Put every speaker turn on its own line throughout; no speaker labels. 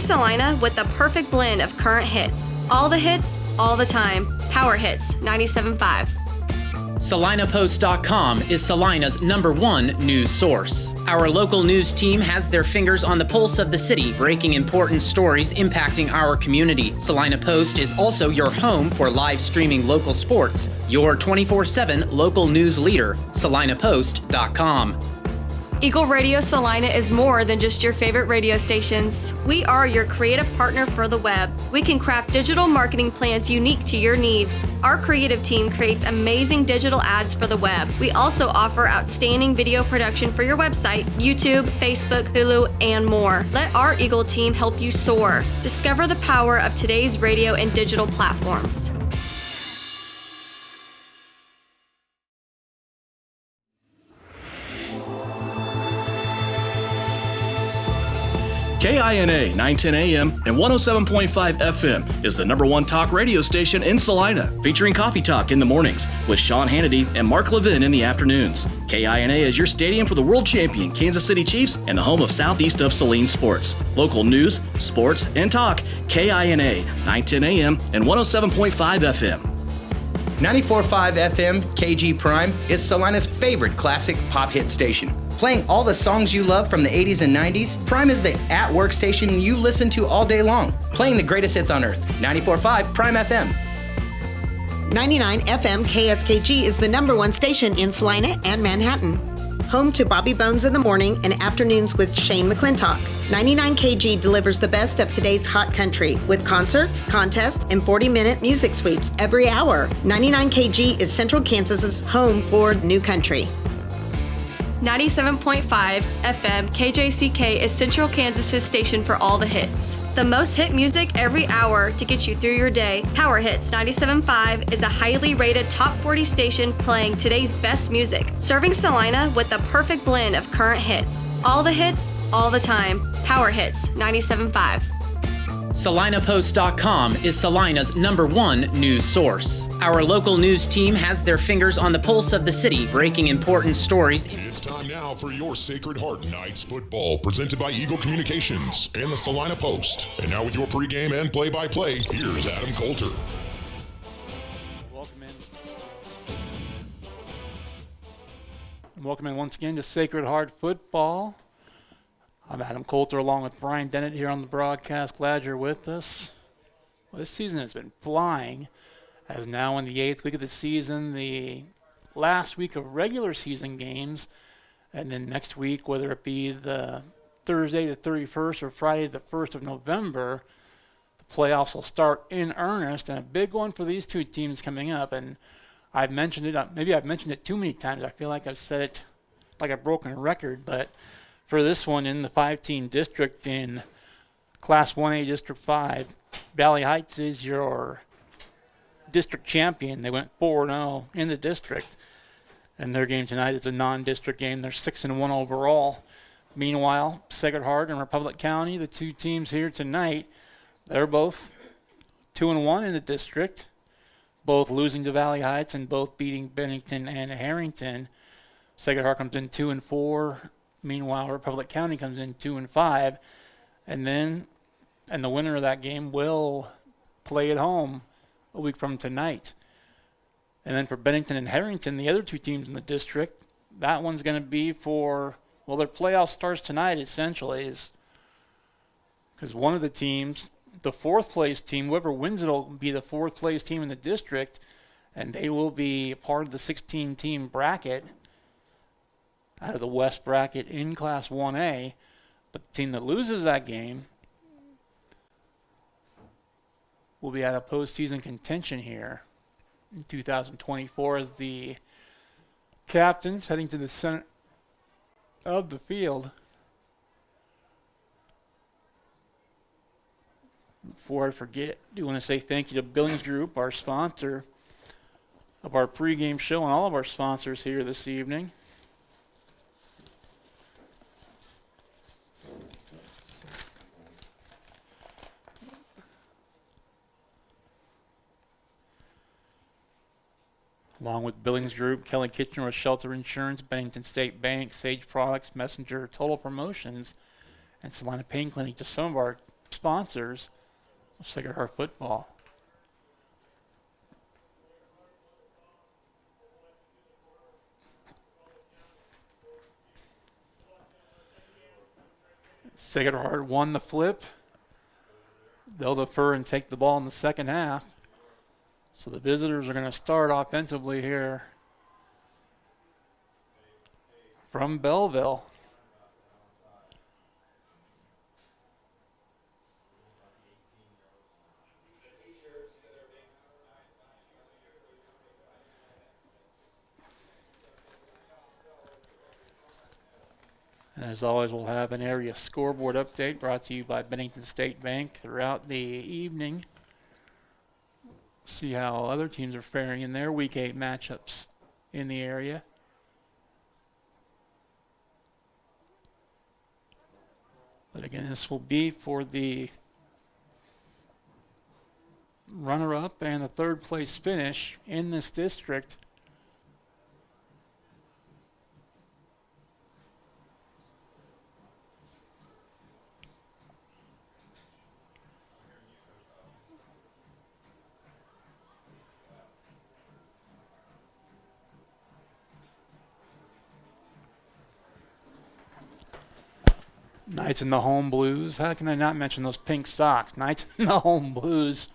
Salina with the perfect blend of current hits. All the hits, all the time. Power Hits 97.5.
SalinaPost.com is Salina's #1 news source. Our local news team has their fingers on the pulse of the city, breaking important stories impacting our community. Salina Post is also your home for live streaming local sports. Your 24/7 local news leader, SalinaPost.com.
Eagle Radio Salina is more than just your favorite radio stations. We are your creative partner for the web. We can craft digital marketing plans unique to your needs. Our creative team creates amazing digital ads for the web. We also offer outstanding video production for your website, YouTube, Facebook, Hulu, and more. Let our Eagle team help you soar. Discover the power of today's radio and digital platforms.
KINA 910 AM and 107.5 FM is the #1 talk radio station in Salina, featuring Coffee Talk in the mornings with Sean Hannity and Mark Levin in the afternoons. KINA is your stadium for the world champion Kansas City Chiefs and the home of Southeast of Saline sports. Local news, sports, and talk. KINA 910 AM and 107.5 FM.
94.5 FM KG Prime is Salina's favorite classic pop hit station. Playing all the songs you love from the 80s and 90s, Prime is the at-work station you listen to all day long. Playing the greatest hits on earth. 94.5 Prime FM.
99 FM KSKG is the #1 station in Salina and Manhattan. Home to Bobby Bones in the morning and afternoons with Shane McClintock. 99 KG delivers the best of today's hot country with concerts, contests, and 40-minute music sweeps every hour. 99 KG is Central Kansas's home for new country.
97.5 FM KJCK is Central Kansas's station for all the hits. The most hit music every hour to get you through your day. Power Hits 97.5 is a highly rated top 40 station playing today's best music, serving Salina with the perfect blend of current hits. All the hits, all the time. Power Hits 97.5.
SalinaPost.com is Salina's #1 news source. Our local news team has their fingers on the pulse of the city, breaking important stories.
It's time now for your Sacred Heart Knights football, presented by Eagle Communications and the Salina Post. And now with your pregame and play-by-play, here's Adam Coulter.
Welcome in once again to Sacred Heart Football. I'm Adam Coulter along with Brian Dennett here on the broadcast. Glad you're with us. Well, this season has been flying, as now in the 8th week of the season, the last week of regular season games, and then next week, whether it be the Thursday the 31st or Friday the 1st of November, the playoffs will start in earnest, and a big one for these two teams coming up. And I've mentioned it, maybe I've mentioned it too many times. I feel like I've said it like a broken record, but for this one in the 5-team district in Class 1A District 5, Valley Heights is your district champion. They went 4-0 in the district, and their game tonight is a non-district game. They're 6-1 overall. Meanwhile, Sacred Heart and Republic County, the two teams here tonight, they're both 2-1 in the district, both losing to Valley Heights and both beating Bennington and Harrington. Sacred Heart comes in 2-4. Meanwhile, Republic County comes in 2-5, and the winner of that game will play at home a week from tonight. And then for Bennington and Harrington, the other two teams in the district, that one's going to be for, well, their playoff starts tonight essentially, because one of the teams, the 4th place team, whoever wins it will be the 4th place team in the district, and they will be part of the 16-team bracket out of the West bracket in Class 1A, but the team that loses that game will be out of postseason contention here in 2024 as the captains heading to the center of the field. Before I forget, I do want to say thank you to Billings Group, our sponsor of our pregame show, and all of our sponsors here this evening. Along with Billings Group, Kelly Kitchener with Shelter Insurance, Bennington State Bank, Sage Products, Messenger, Total Promotions, and Salina Pain Clinic, just some of our sponsors of Sacred Heart Football. Sacred Heart won the flip. They'll defer and take the ball in the second half. So the visitors are going to start offensively here from Belleville. And as always, we'll have an area scoreboard update brought to you by Bennington State Bank throughout the evening. See how other teams are faring in their Week 8 matchups in the area. But again, this will be for the runner-up and the third place finish in this district. Knights in the home blues. How can I not mention those pink socks? Knights in the home blues.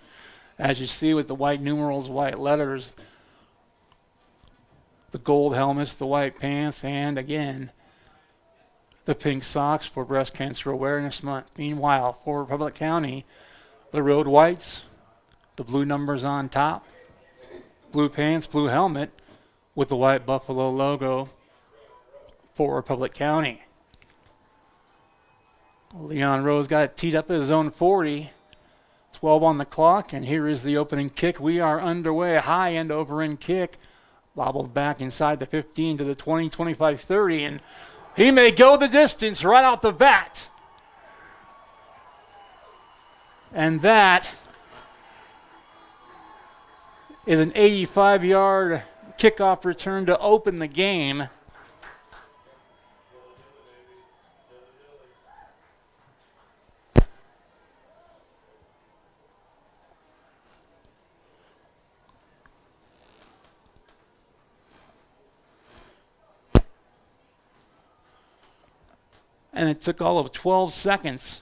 As you see with the white numerals, white letters, the gold helmets, the white pants, and again, the pink socks for Breast Cancer Awareness Month. Meanwhile, for Republic County, the road whites, the blue numbers on top, blue pants, blue helmet with the white buffalo logo for Republic County. Leon Rose got it teed up at his own 40. 12 on the clock, and here is the opening kick. We are underway. High end over end kick. Bobbled back inside the 15 to the 20, 25, 30, and he may go the distance right out the bat. And that is an 85-yard kickoff return to open the game. And it took all of 12 seconds.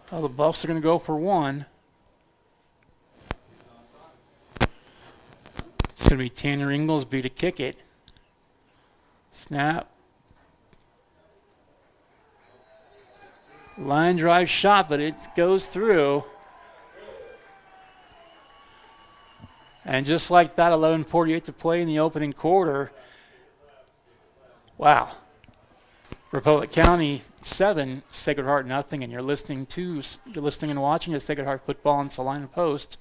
Well, the Buffs are going to go for one. It's going to be Tanner Inglesby to kick it. Snap. Line drive shot, but it goes through. And just like that, 11:48 to play in the opening quarter. Wow. Republic County 7, Sacred Heart nothing, and you're listening and watching to Sacred Heart Football on Salina Post.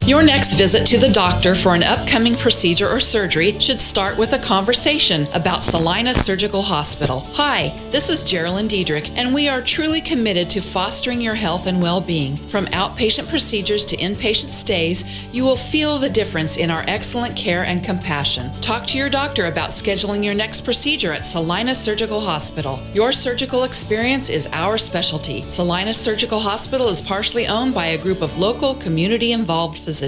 Your next visit to the doctor for an upcoming procedure or surgery should start with a conversation about Salina Surgical Hospital. Hi, this is Geraldine Diedrich, and we are truly committed to fostering your health and well-being. From outpatient procedures to inpatient stays, you will feel the difference in our excellent care and compassion. Talk to your doctor about scheduling your next procedure at Salina Surgical Hospital. Your surgical experience is our specialty. Salina Surgical Hospital is partially owned by a group of local, community-involved physicians.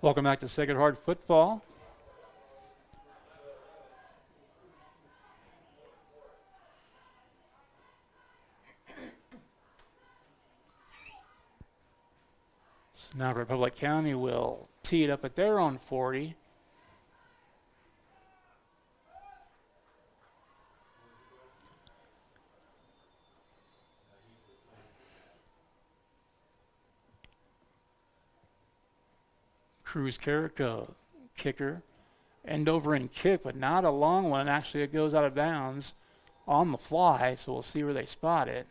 Welcome back to Sacred Heart Football. So now Republic County will tee it up at their own 40. Cruz Carrico, kicker, end over and kick, but not a long one. Actually, it goes out of bounds on the fly, so we'll see where they spot it.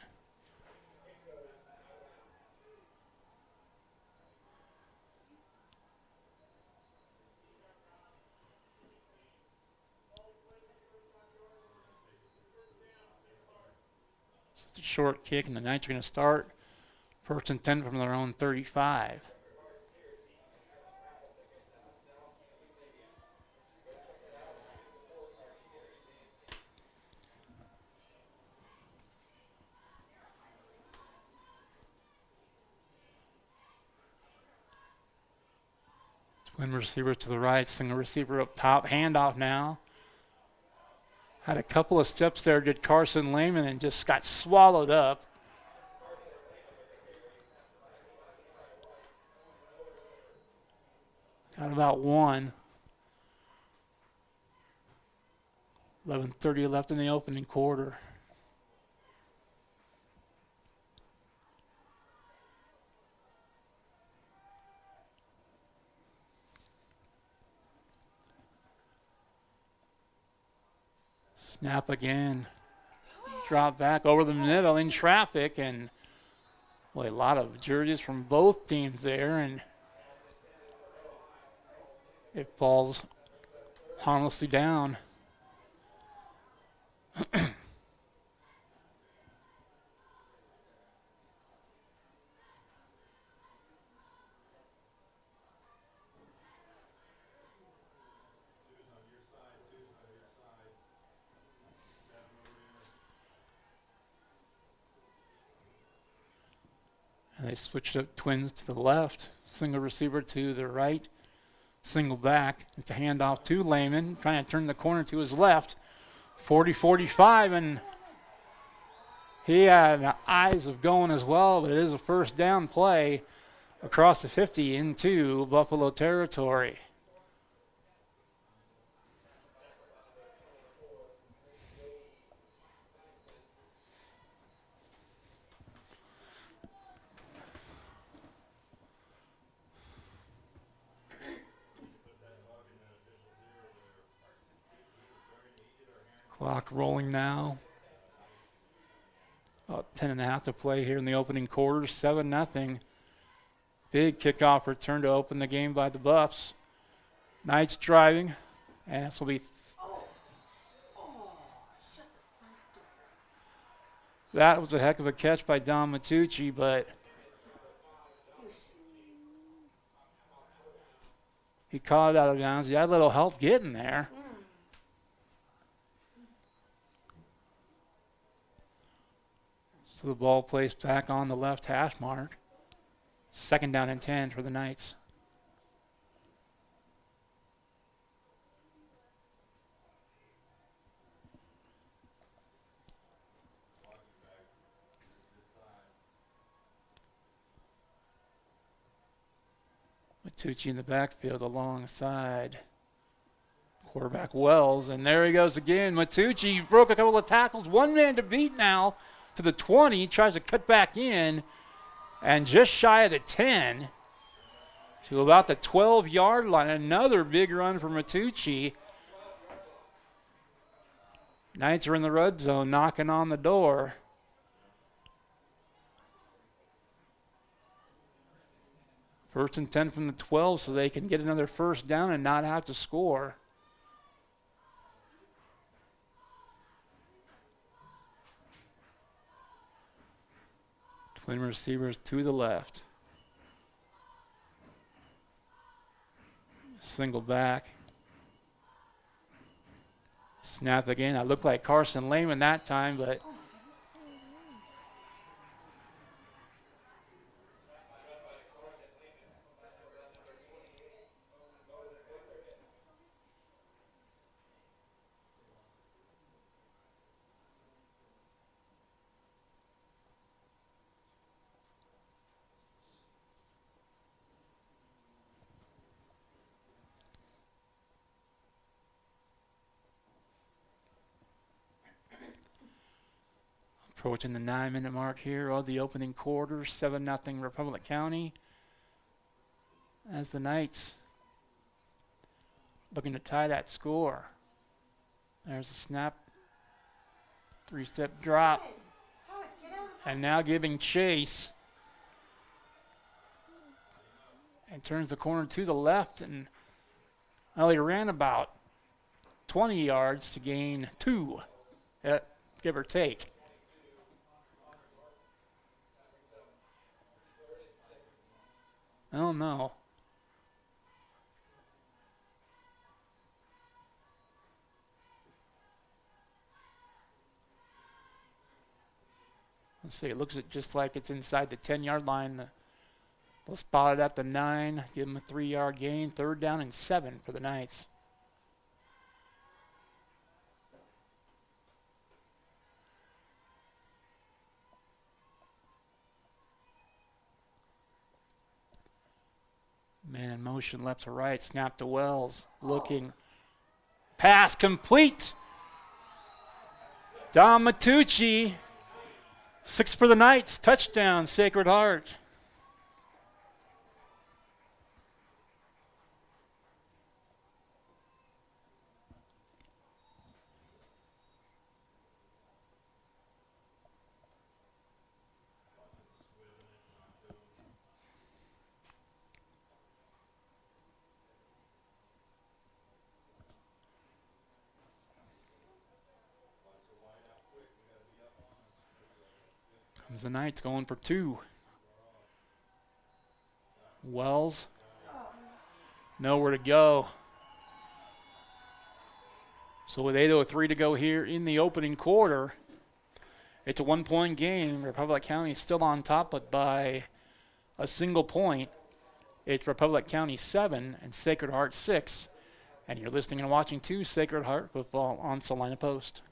short kick, and the Knights are going to start 1st and 10 from their own 35. Twin receiver to the right, single receiver up top, handoff now. Had a couple of steps there, did Carson Lehman, and just got swallowed up. Got about one. 11:30 left in the opening quarter. Snap again. Drop back over the middle in traffic, and boy, a lot of jerseys from both teams there, and it falls harmlessly down. And they switched up Twins to the left, single receiver to the right, single back. It's a handoff to Lehman, trying to turn the corner to his left. 40-45, and he had eyes of going as well, but it is a first down play across the 50 into Buffalo territory. Clock rolling now. About 10.5 to play here in the opening quarter. 7-0. Big kickoff return to open the game by the Buffs. Knights driving. And this will be. That was a heck of a catch by Don Matucci, but he caught it out of bounds. He had a little help getting there. So the ball placed back on the left hash mark. 2nd down and 10 for the Knights. Matucci in the backfield alongside quarterback Wells, and there he goes again. Matucci broke a couple of tackles. One man to beat now. To the 20, tries to cut back in, and just shy of the 10 to about the 12-yard line. Another big run for Matucci. Knights are in the red zone, knocking on the door. First and 10 from the 12, so they can get another first down and not have to score. Twin receivers to the left. Single back. Snap again. I looked like Carson Lehman that time, but approaching the 9-minute mark here of the opening quarter. 7-0 Republic County. As the Knights looking to tie that score. There's a snap. 3-step drop. And now giving chase. And turns the corner to the left. And well, he ran about 20 yards to gain 2, give or take. I don't know. Let's see, it looks just like it's inside the 10-yard line. They'll spot it at the 9, give them a 3-yard gain, 3rd down and 7 for the Knights. Man in motion, left to right, snap to Wells, looking, pass complete. Dom Matucci, 6 for the Knights, touchdown, Sacred Heart. The Knights going for 2. Wells, nowhere to go. So with 8:03 to go here in the opening quarter, it's a 1-point game. Republic County is still on top, but by a single point. It's Republic County 7 and Sacred Heart 6. And you're listening and watching to Sacred Heart Football on Salina Post.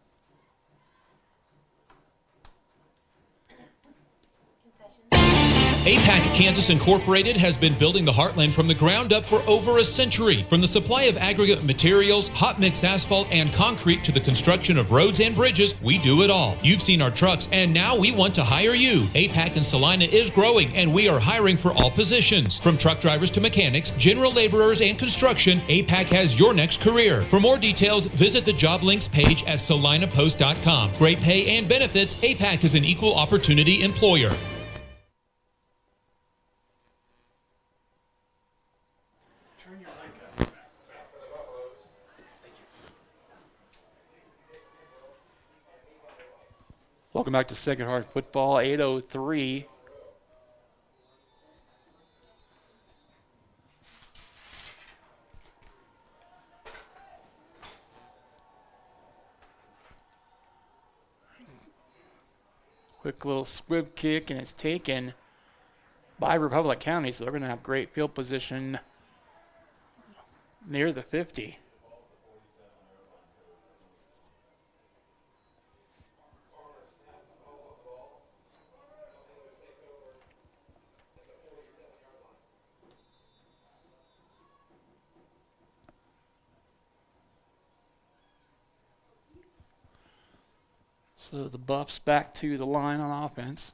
APAC Kansas Incorporated has been building the Heartland from the ground up for over a century. From the supply of aggregate materials, hot mix asphalt, and concrete to the construction of roads and bridges, we do it all. You've seen our trucks, and now we want to hire you. APAC in Salina is growing, and we are hiring for all positions. From truck drivers to mechanics, general laborers, and construction, APAC has your next career. For more details, visit the job links page at salinapost.com. Great pay and benefits, APAC is an equal opportunity employer.
Welcome back to Sacred Heart Football, 8:03. Quick little squib kick, and it's taken by Republic County, so they're going to have great field position near the 50. So the Buffs back to the line on offense.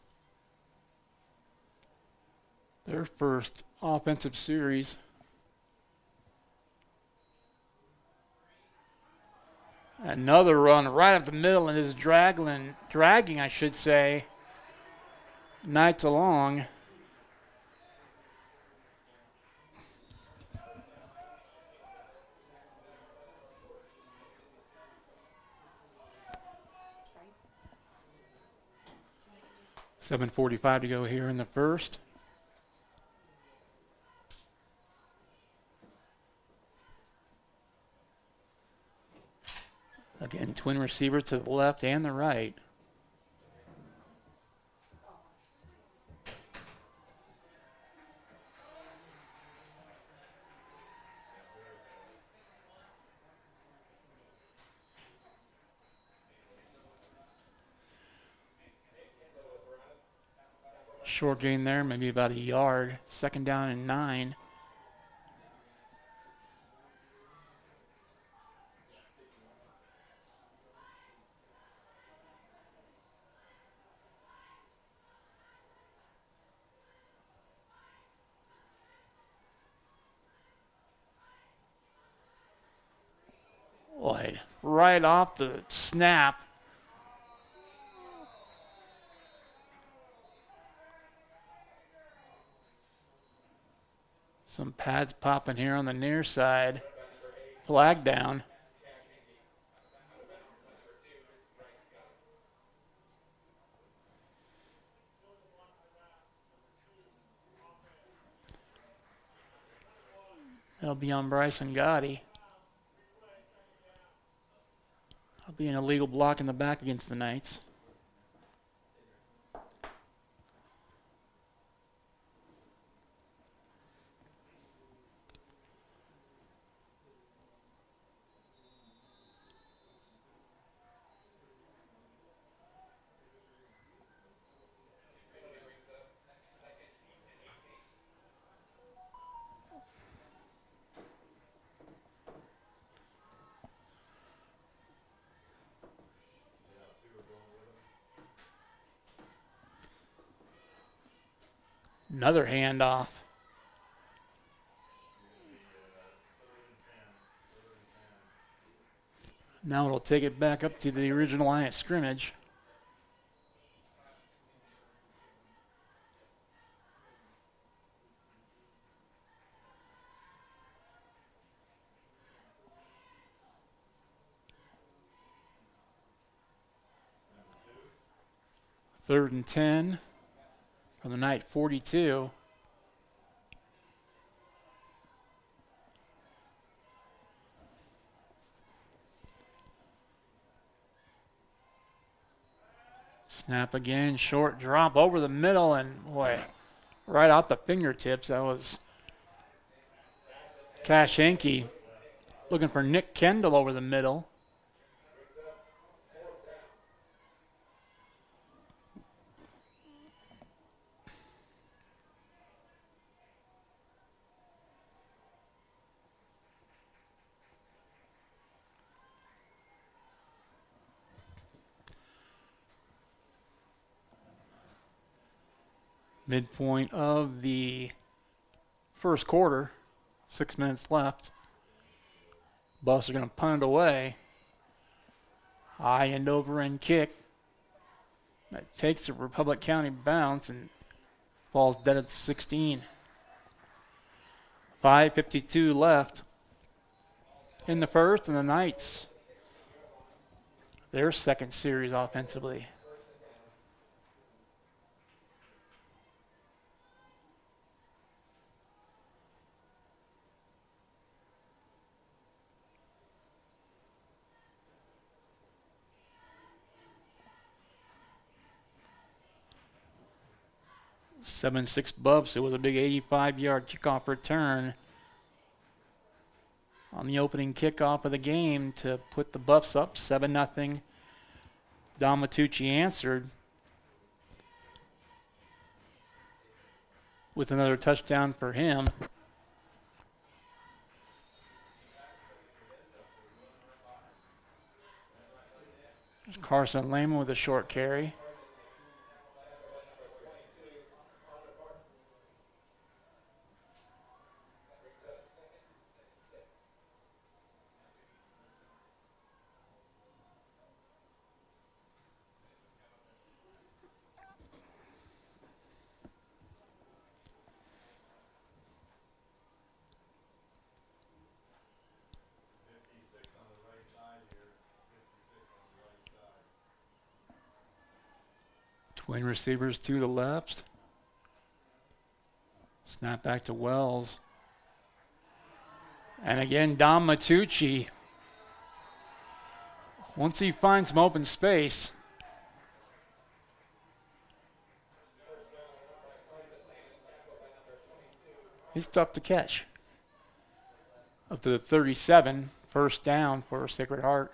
Their first offensive series. Another run right up the middle and is dragging, I should say, Knights along. .7:45 to go here in the first. Again, twin receiver to the left and the right. Short gain there, maybe about a yard. 2nd down and 9. Boy, right off the snap. Some pads popping here on the near side. Flag down. That'll be on Bryson Gotti. That'll be an illegal block in the back against the Knights. Another handoff. Now it'll take it back up to the original line of scrimmage. Third and 10 from the Knight 42. Snap again, short drop over the middle, and boy, right out the fingertips. That was Cash Henke looking for Nick Kendall over the middle. Midpoint of the first quarter, 6 minutes left. Buffs are going to punt it away. High end over end kick. That takes a Republic County bounce and falls dead at the 16. 5:52 left in the first, and the Knights, their second series offensively. Seven, 6 Buffs. It was a big 85-yard kickoff return on the opening kickoff of the game to put the Buffs up 7-0. Don Matucci answered with another touchdown for him. There's Carson Lehman with a short carry. Twin receivers to the left. Snap back to Wells. And again, Don Matucci. Once he finds some open space, he's tough to catch. Up to the 37, first down for Sacred Heart.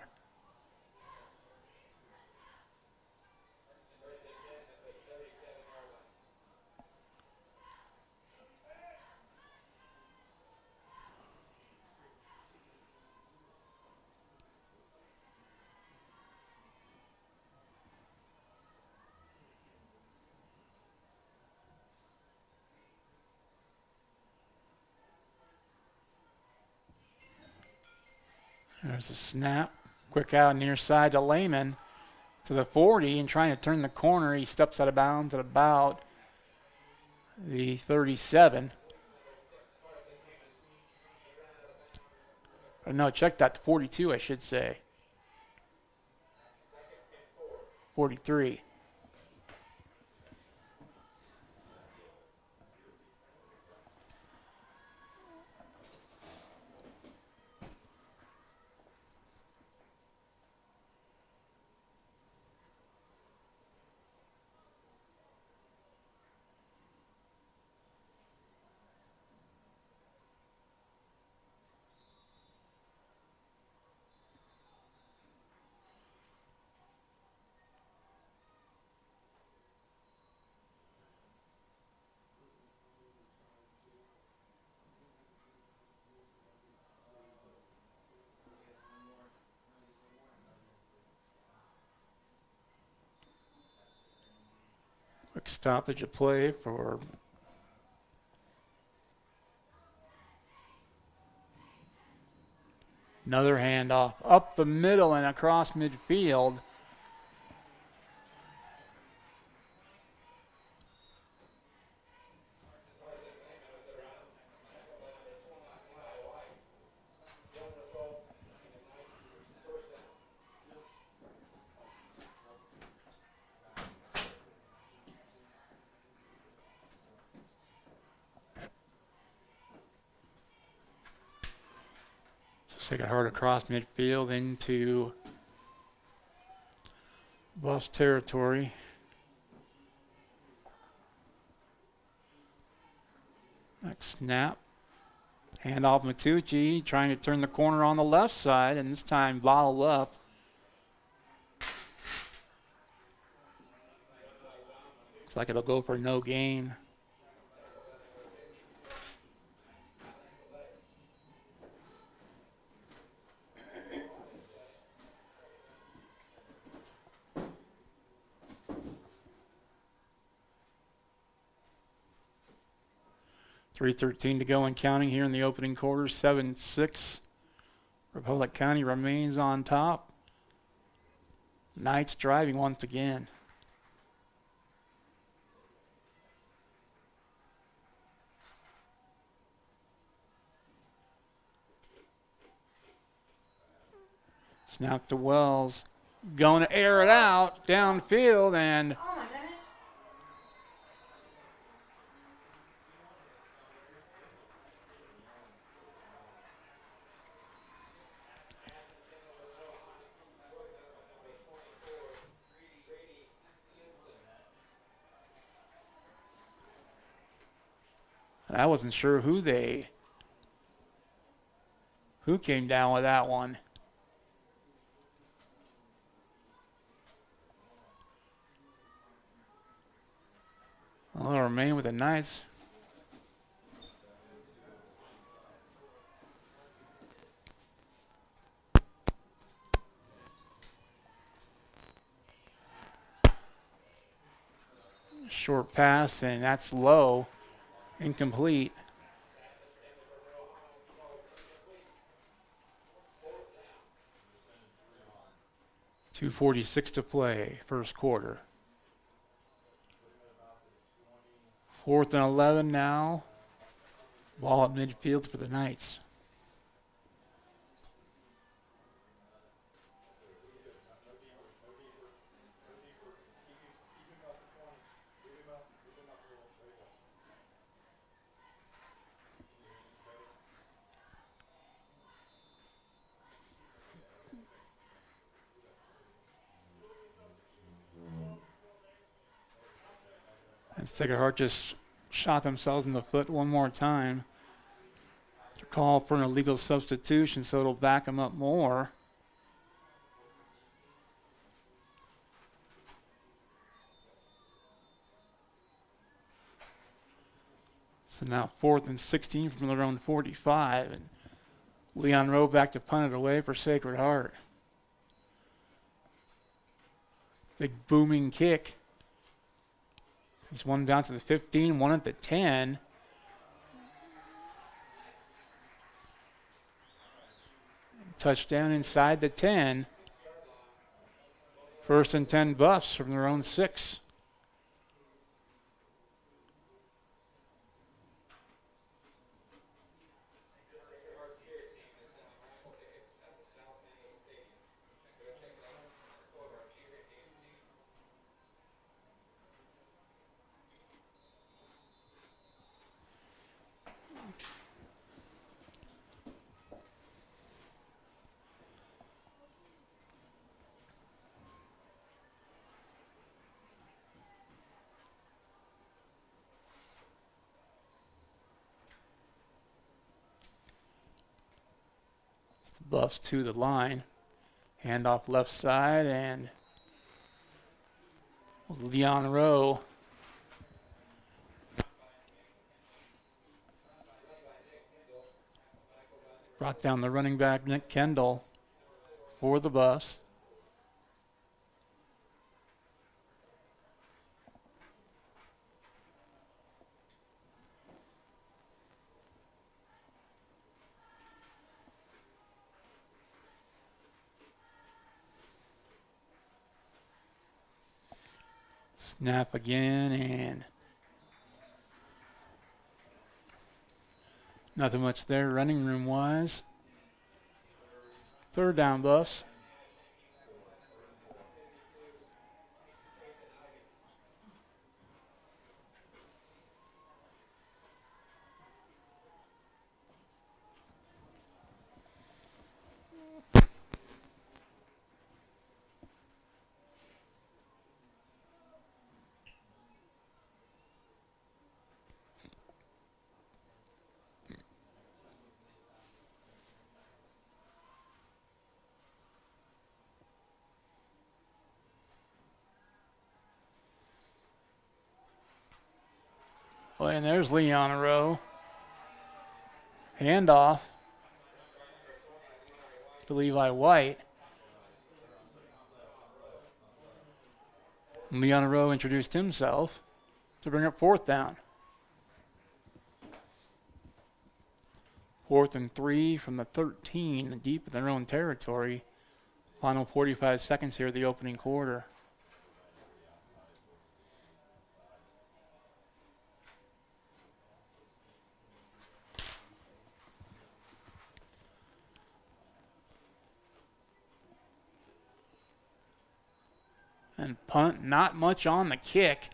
There's a snap. Quick out near side to Lehman to the 40 and trying to turn the corner. He steps out of bounds at about the 37. Or no, check that to 42, I should say. 43. Quick stoppage of play for another handoff up the middle and across midfield. Take it hard across midfield into Buffs territory. Next snap. Hand off Matucci, trying to turn the corner on the left side, and this time bottled up. Looks like it'll go for no gain. .313 to go and counting here in the opening quarter. 7-6. Republic County remains on top. Knights driving once again. Snap to Wells. Going to air it out downfield, and I wasn't sure who came down with that one. Well, they'll remain with the Knights. Short pass, and that's low. Incomplete. .246 to play, first quarter. 4th and 11 now. Ball at midfield for the Knights. And Sacred Heart just shot themselves in the foot one more time. To call for an illegal substitution, so it'll back them up more. So now 4th and 16 from their own 45. And Leon Rowe back to punt it away for Sacred Heart. Big booming kick. There's one down to the 15, one at the 10. Touchdown inside the 10. 1st and 10 Buffs from their own 6. Buffs to the line. Handoff left side, and Leon Rowe brought down the running back Nick Kendall for the Buffs. Snap again, and nothing much there running room wise. Third down, Buffs. Well, and there's Leon Rowe. Handoff to Levi White. And Leon Rowe introduced himself to bring up fourth down. 4th and 3 from the 13, deep in their own territory. Final 45 seconds here of the opening quarter. And punt, not much on the kick.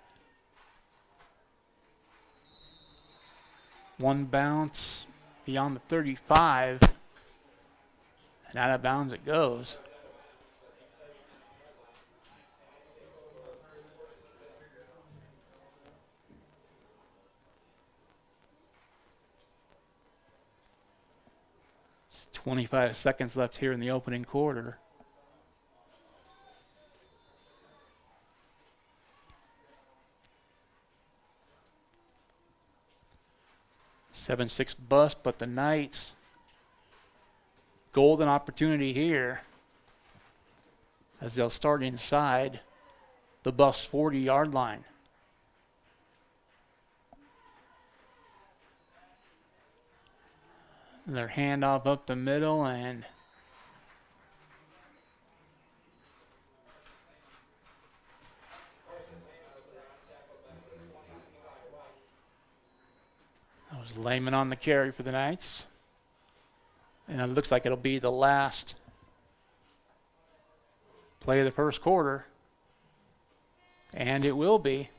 One bounce beyond the 35. And out of bounds it goes. It's 25 seconds left here in the opening quarter. Seven, 6 bust, but the Knights, golden opportunity here as they'll start inside the Buffs' 40-yard line. Their handoff up the middle, and that was Lehman on the carry for the Knights. And it looks like it'll be the last play of the first quarter. And it will be.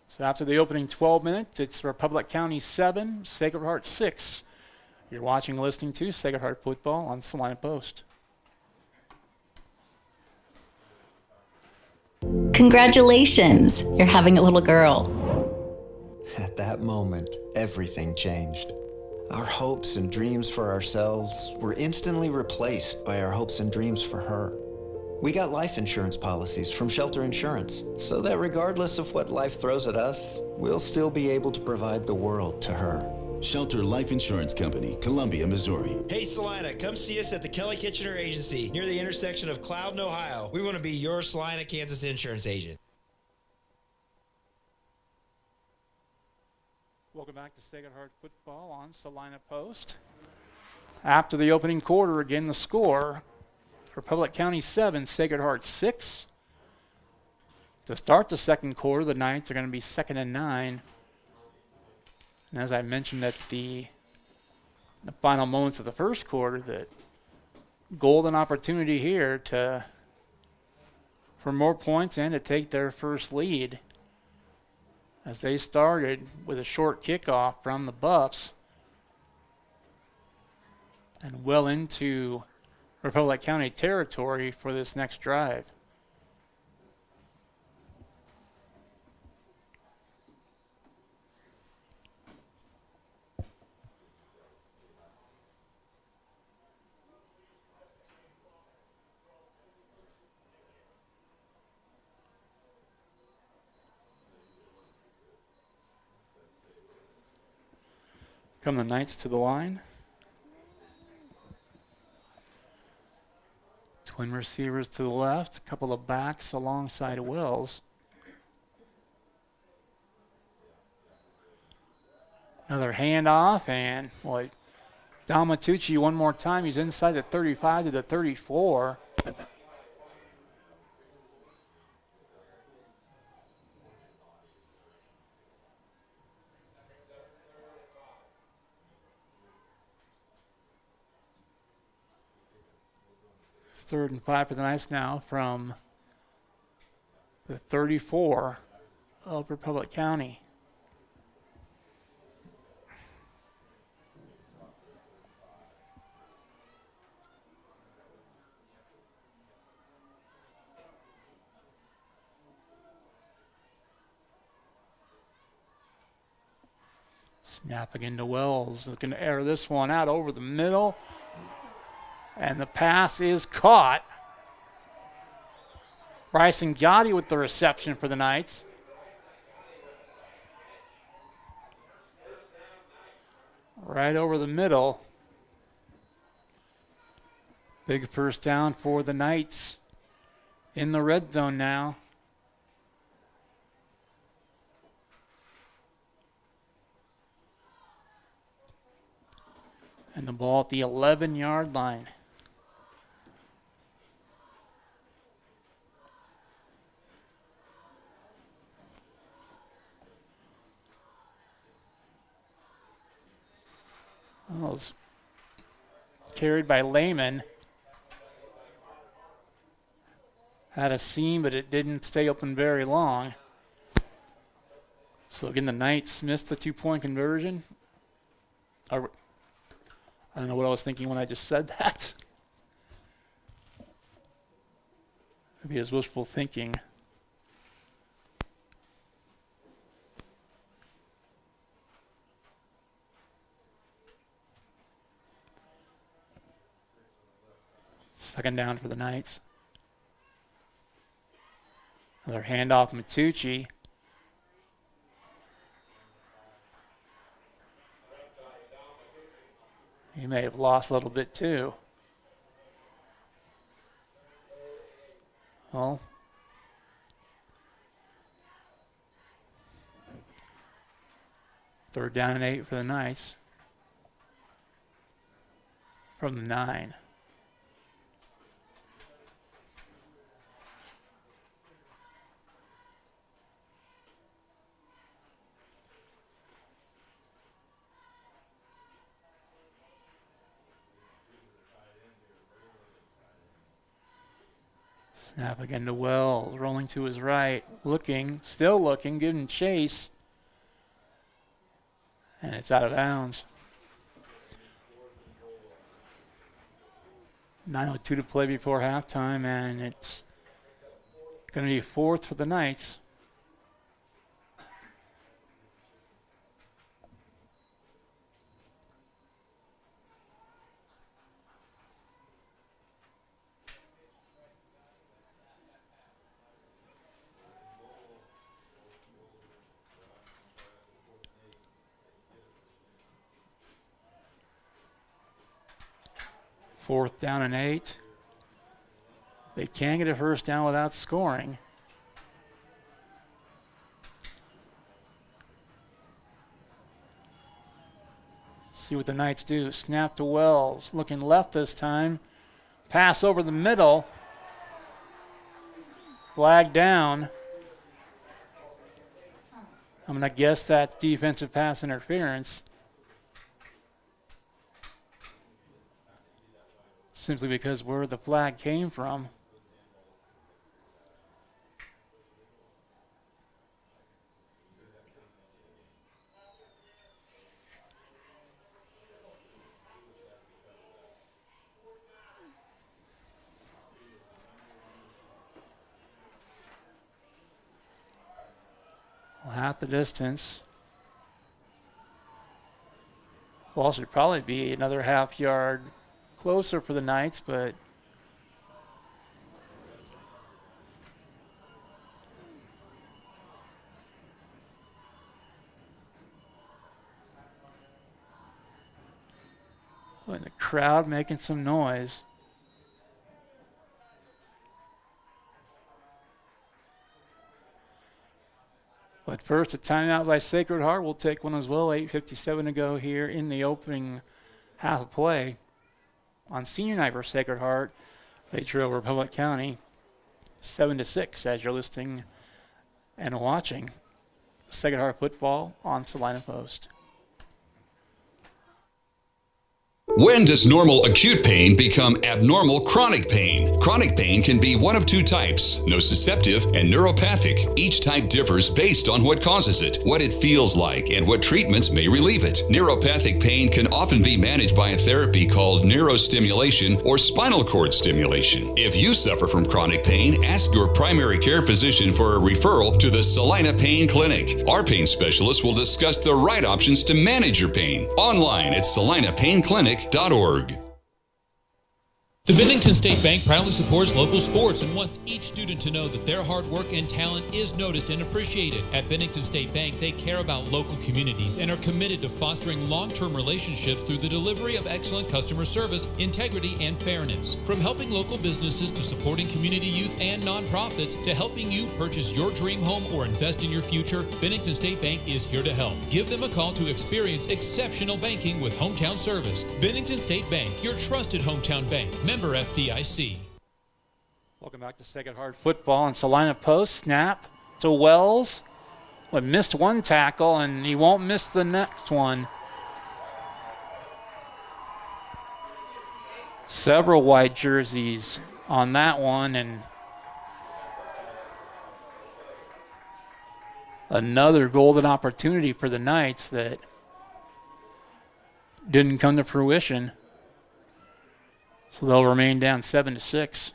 So after the opening 12 minutes, it's Republic County 7, Sacred Heart 6. You're watching and listening to Sacred Heart Football on Salina Post.
Congratulations, you're having a little girl.
At that moment, everything changed. Our hopes and dreams for ourselves were instantly replaced by our hopes and dreams for her. We got life insurance policies from Shelter Insurance, so that regardless of what life throws at us, we'll still be able to provide the world to her.
Shelter Life Insurance Company, Columbia, Missouri.
Hey Salina, come see us at the Kelly Kitchener Agency near the intersection of Cloud and Ohio. We want to be your Salina, Kansas insurance agent.
Welcome back to Sacred Heart Football on Salina Post. After the opening quarter, again the score, Republic County 7, Sacred Heart 6. To start the second quarter, the Knights are going to be 2nd and 9. And as I mentioned at the final moments of the first quarter, that golden opportunity here for more points and to take their first lead, as they started with a short kickoff from the Buffs and well into Republic County territory for this next drive. Come the Knights to the line. Twin receivers to the left, a couple of backs alongside Wells. Another handoff, and boy, Dalmatucci one more time. He's inside the 35 to the 34. 3rd and 5 for the Knights now from the 34 of Republic County. Snap again to Wells. Looking to air this one out over the middle. And the pass is caught. Bryson Gotti with the reception for the Knights. Right over the middle. Big first down for the Knights in the red zone now. And the ball at the 11-yard line. Well, it was carried by Lehman. Had a seam, but it didn't stay open very long. So again, the Knights missed the 2-point conversion. I don't know what I was thinking when I just said that. Maybe it was wishful thinking. Second down for the Knights. Another handoff, Matucci. He may have lost a little bit too. Well, third down and 8 for the Knights. From the 9. Snap again to Wells, rolling to his right, looking, still looking, giving chase. And it's out of bounds. 9:02 to play before halftime, and it's going to be 4th for the Knights. Fourth down and 8. They can get a first down without scoring. See what the Knights do. Snap to Wells. Looking left this time. Pass over the middle. Flag down. I'm going to guess that's defensive pass interference. Simply because where the flag came from. Well, half the distance. Ball should probably be another half yard closer for the Knights, but and the crowd making some noise. But first, a timeout by Sacred Heart. We'll take one as well. 8:57 to go here in the opening half of play. On senior night for Sacred Heart, they trail Republic County 7-6 as you're listening and watching Sacred Heart football on Salina Post.
When does normal acute pain become abnormal chronic pain? Chronic pain can be one of two types, nociceptive and neuropathic. Each type differs based on what causes it, what it feels like, and what treatments may relieve it. Neuropathic pain can often be managed by a therapy called neurostimulation or spinal cord stimulation. If you suffer from chronic pain, ask your primary care physician for a referral to the Salina Pain Clinic. Our pain specialists will discuss the right options to manage your pain. Online at salinapainclinic.org.
The Bennington State Bank proudly supports local sports and wants each student to know that their hard work and talent is noticed and appreciated. At Bennington State Bank, they care about local communities and are committed to fostering long-term relationships through the delivery of excellent customer service, integrity, and fairness. From helping local businesses to supporting community youth and nonprofits to helping you purchase your dream home or invest in your future, Bennington State Bank is here to help. Give them a call to experience exceptional banking with hometown service. Bennington State Bank, your trusted hometown bank. Member FDIC.
Welcome back to Sacred Heart Football. And Salina post snap to Wells. But missed one tackle, and he won't miss the next one. Several white jerseys on that one, and another golden opportunity for the Knights that didn't come to fruition. So they'll remain down 7-6.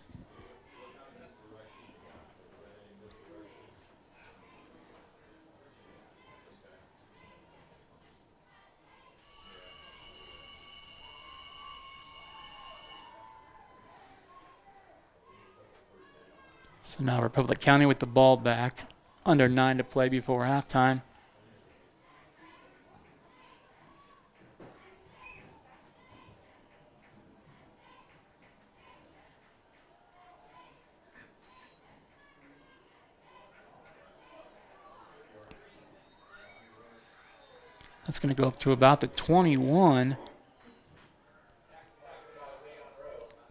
So now Republic County with the ball back. Under 9 to play before halftime. That's going to go up to about the 21.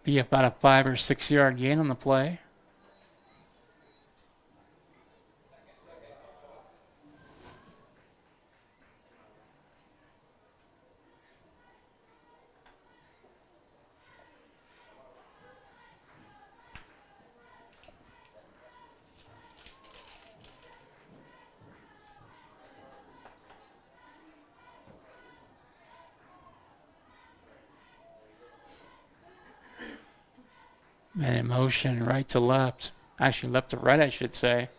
Be about a 5 or 6 yard gain on the play. Man in motion, right to left. Actually, left to right, I should say.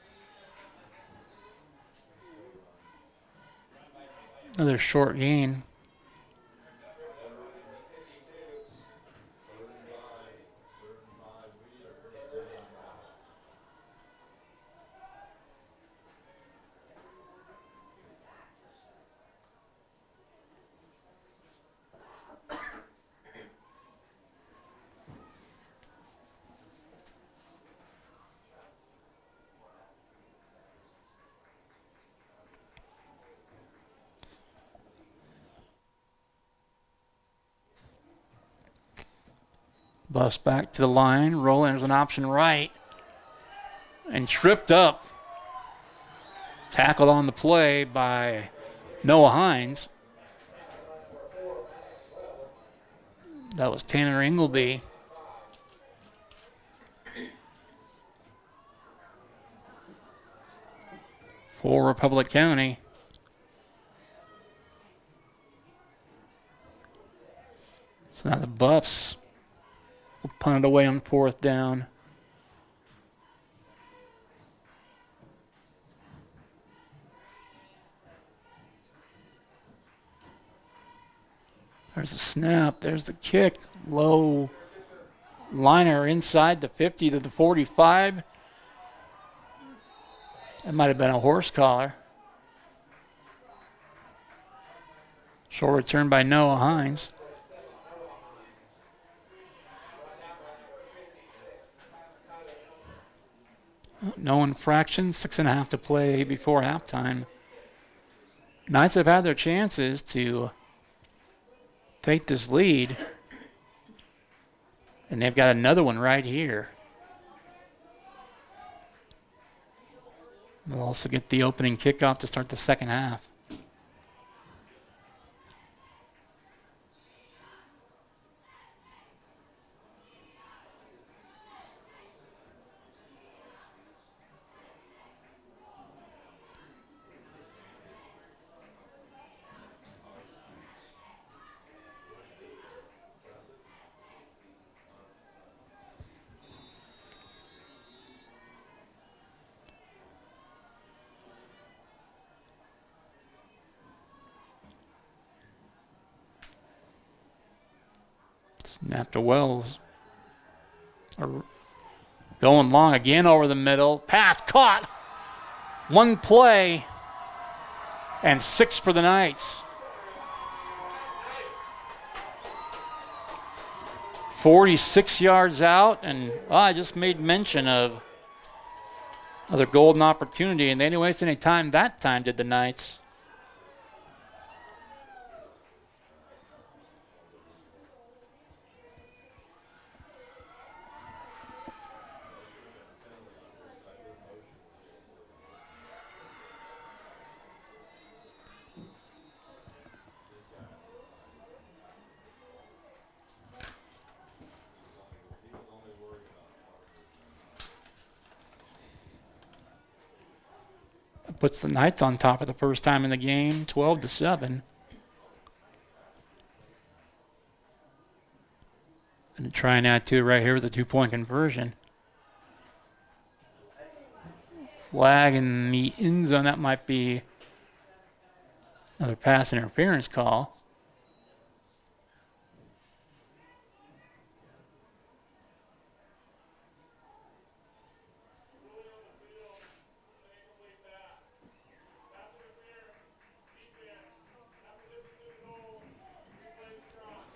Another short gain. Bus back to the line. Rolling is an option right. And tripped up. Tackled on the play by Noah Hines. That was Tanner Ingleby. For Republic County. So now the Buffs will punt it away on 4th down. There's a snap. There's the kick. Low liner inside the 50 to the 45. That might have been a horse collar. Short return by Noah Hines. No infraction, 6.5 to play before halftime. Knights have had their chances to take this lead. And they've got another one right here. They'll also get the opening kickoff to start the second half. And after Wells going long again over the middle. Pass caught. One play and 6 for the Knights. 46 yards out, and I just made mention of another golden opportunity, and they didn't waste any time that time, did the Knights. Puts the Knights on top for the first time in the game, 12-7. And try and add to it right here with a 2-point conversion. Flag in the end zone. That might be another pass interference call.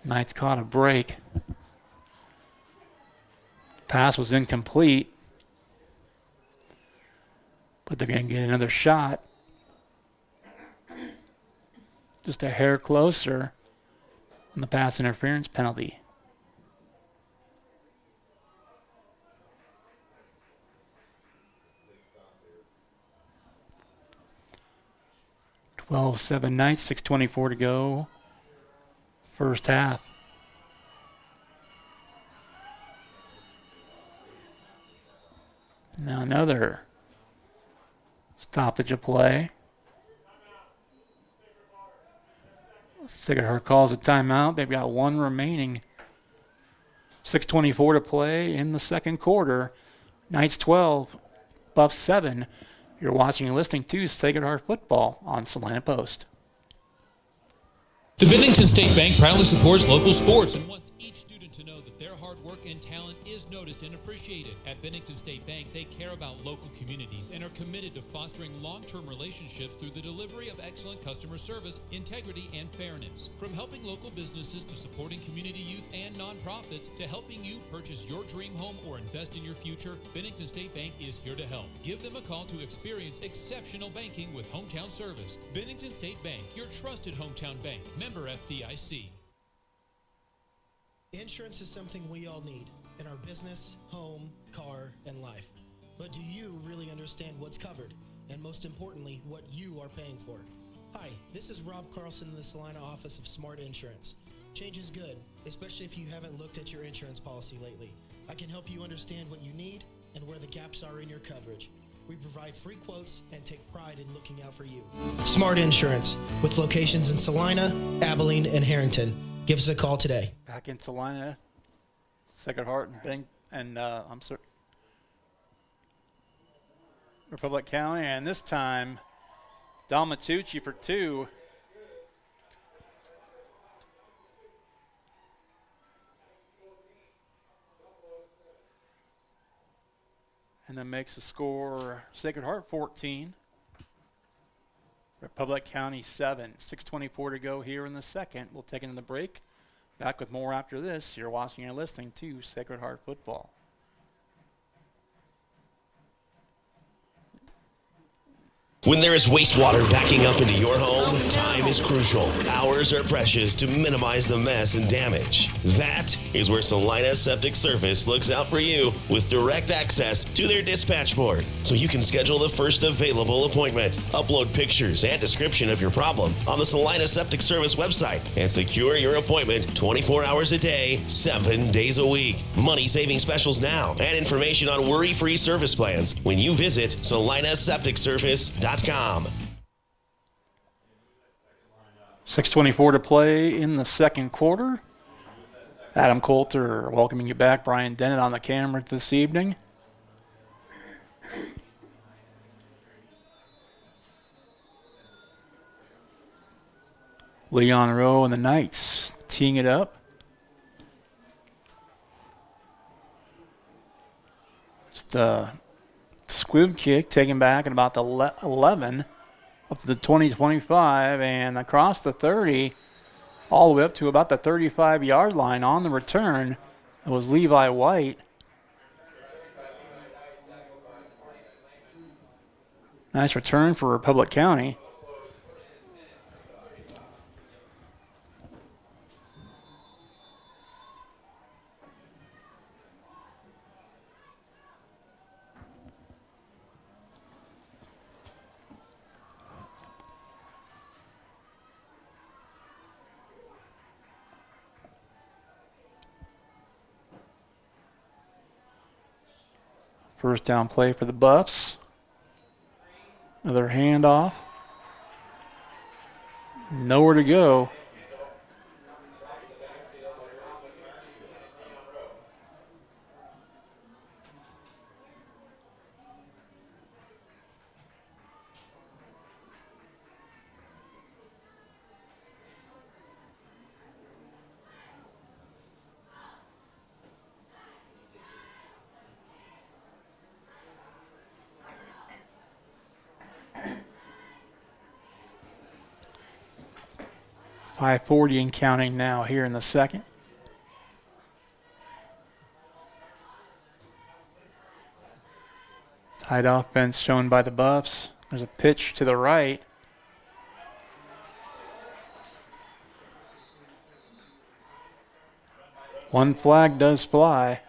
Knights caught a break. Pass was incomplete. But they're going to get another shot. Just a hair closer on the pass interference penalty. (12-7) Knights, 6:24 to go. First half. Now another stoppage of play. Sacred Heart calls a timeout. They've got one remaining. 6:24 to play in the second quarter. Knights 12, Buffs 7. You're watching and listening to Sacred Heart Football on Salina Post.
The Bennington State Bank proudly supports local sports and wants each student to know that their hard work and talent is noticed and appreciated. At Bennington State Bank, they care about local communities and are committed to fostering long-term relationships through the delivery of excellent customer service, integrity, and fairness. From helping local businesses to supporting community youth and nonprofits to helping you purchase your dream home or invest in your future, Bennington State Bank is here to help. Give them a call to experience exceptional banking with hometown service. Bennington State Bank, your trusted hometown bank. Member FDIC.
Insurance is something we all need in our business, home, car, and life. But do you really understand what's covered? And most importantly, what you are paying for? Hi, this is Rob Carlson in the Salina office of Smart Insurance. Change is good, especially if you haven't looked at your insurance policy lately. I can help you understand what you need and where the gaps are in your coverage. We provide free quotes and take pride in looking out for you. Smart Insurance, with locations in Salina, Abilene, and Harrington. Give us a call today.
Back in Salina, Sacred Heart and Republic County, and this time Don Matucci for 2. And then makes the score Sacred Heart 14, Republic County 7. 6:24 to go here in the second. We'll take another break. Back with more after this. You're watching and listening to Sacred Heart Football.
When there is wastewater backing up into your home, time is crucial. Hours are precious to minimize the mess and damage. That is where Salina Septic Service looks out for you with direct access to their dispatch board, so you can schedule the first available appointment, upload pictures and description of your problem on the Salina Septic Service website, and secure your appointment 24 hours a day, 7 days a week. Money-saving specials now and information on worry-free service plans when you visit salinasepticservice.com.
6:24 to play in the second quarter. Adam Coulter welcoming you back. Brian Dennett on the camera this evening. Leon Rowe and the Knights teeing it up. First squib kick taken back at about the 11 up to the 20-25 and across the 30 all the way up to about the 35-yard line on the return. It was Levi White. Nice return for Republic County. First down play for the Buffs. Another handoff. Nowhere to go. .540 and counting now here in the second. Tight offense shown by the Buffs. There's a pitch to the right. One flag does fly.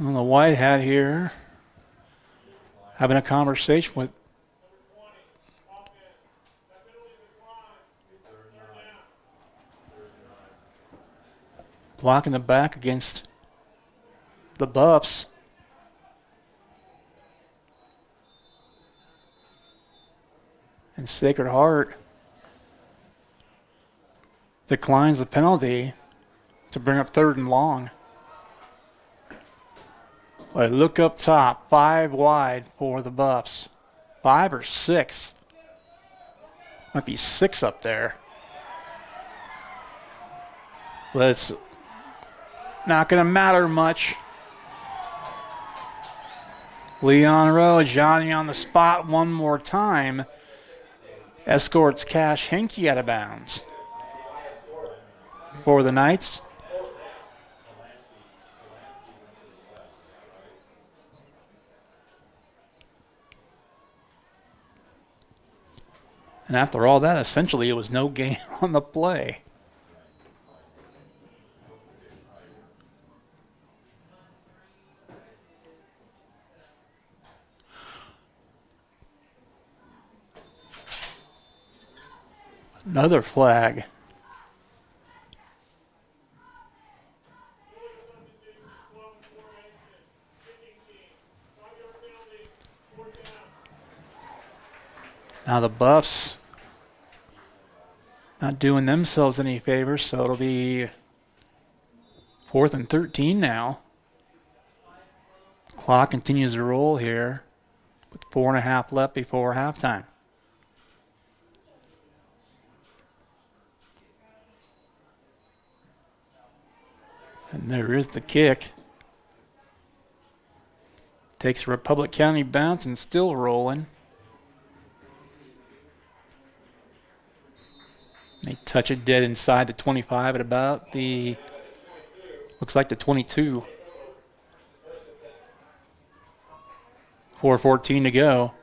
Well, the white hat here having a conversation with blocking the back against the Buffs. And Sacred Heart declines the penalty to bring up 3rd and long. Well, look up top, 5 wide for the Buffs. 5 or 6. Might be 6 up there. But it's not going to matter much. Leon Rowe, Johnny on the spot one more time. Escorts Cash Henke out of bounds. For the Knights. And after all that, essentially, it was no gain on the play. Another flag. Now the Buffs not doing themselves any favors, so it'll be 4th and 13 now. Clock continues to roll here with 4.5 left before halftime. And there is the kick. Takes a Republic County bounce and still rolling. They touch it dead inside the 25 at about the, looks like the 22. 4:14 to go.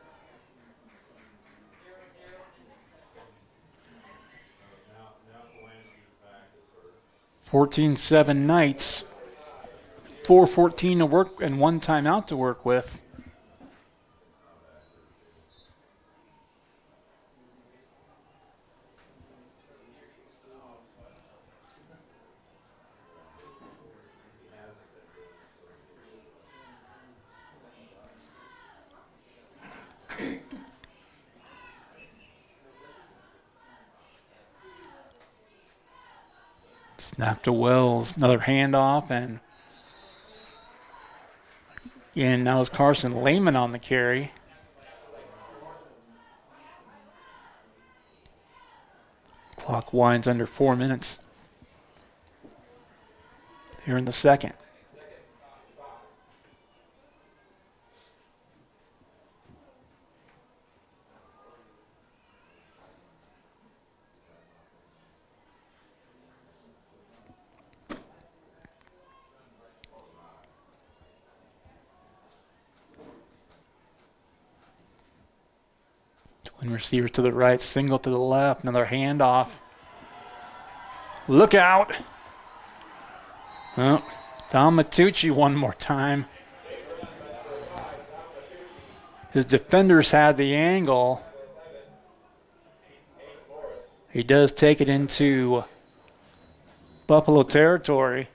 (14-7) Knights. 4:14 to work and 1 timeout to work with. Snap to Wells. Another handoff, and again, that was Carson Lehman on the carry. Clock winds under 4 minutes here in the second. Twin receivers to the right, single to the left, another handoff. Look out. Oh, Tom Matucci one more time. His defenders had the angle. He does take it into Buffalo territory.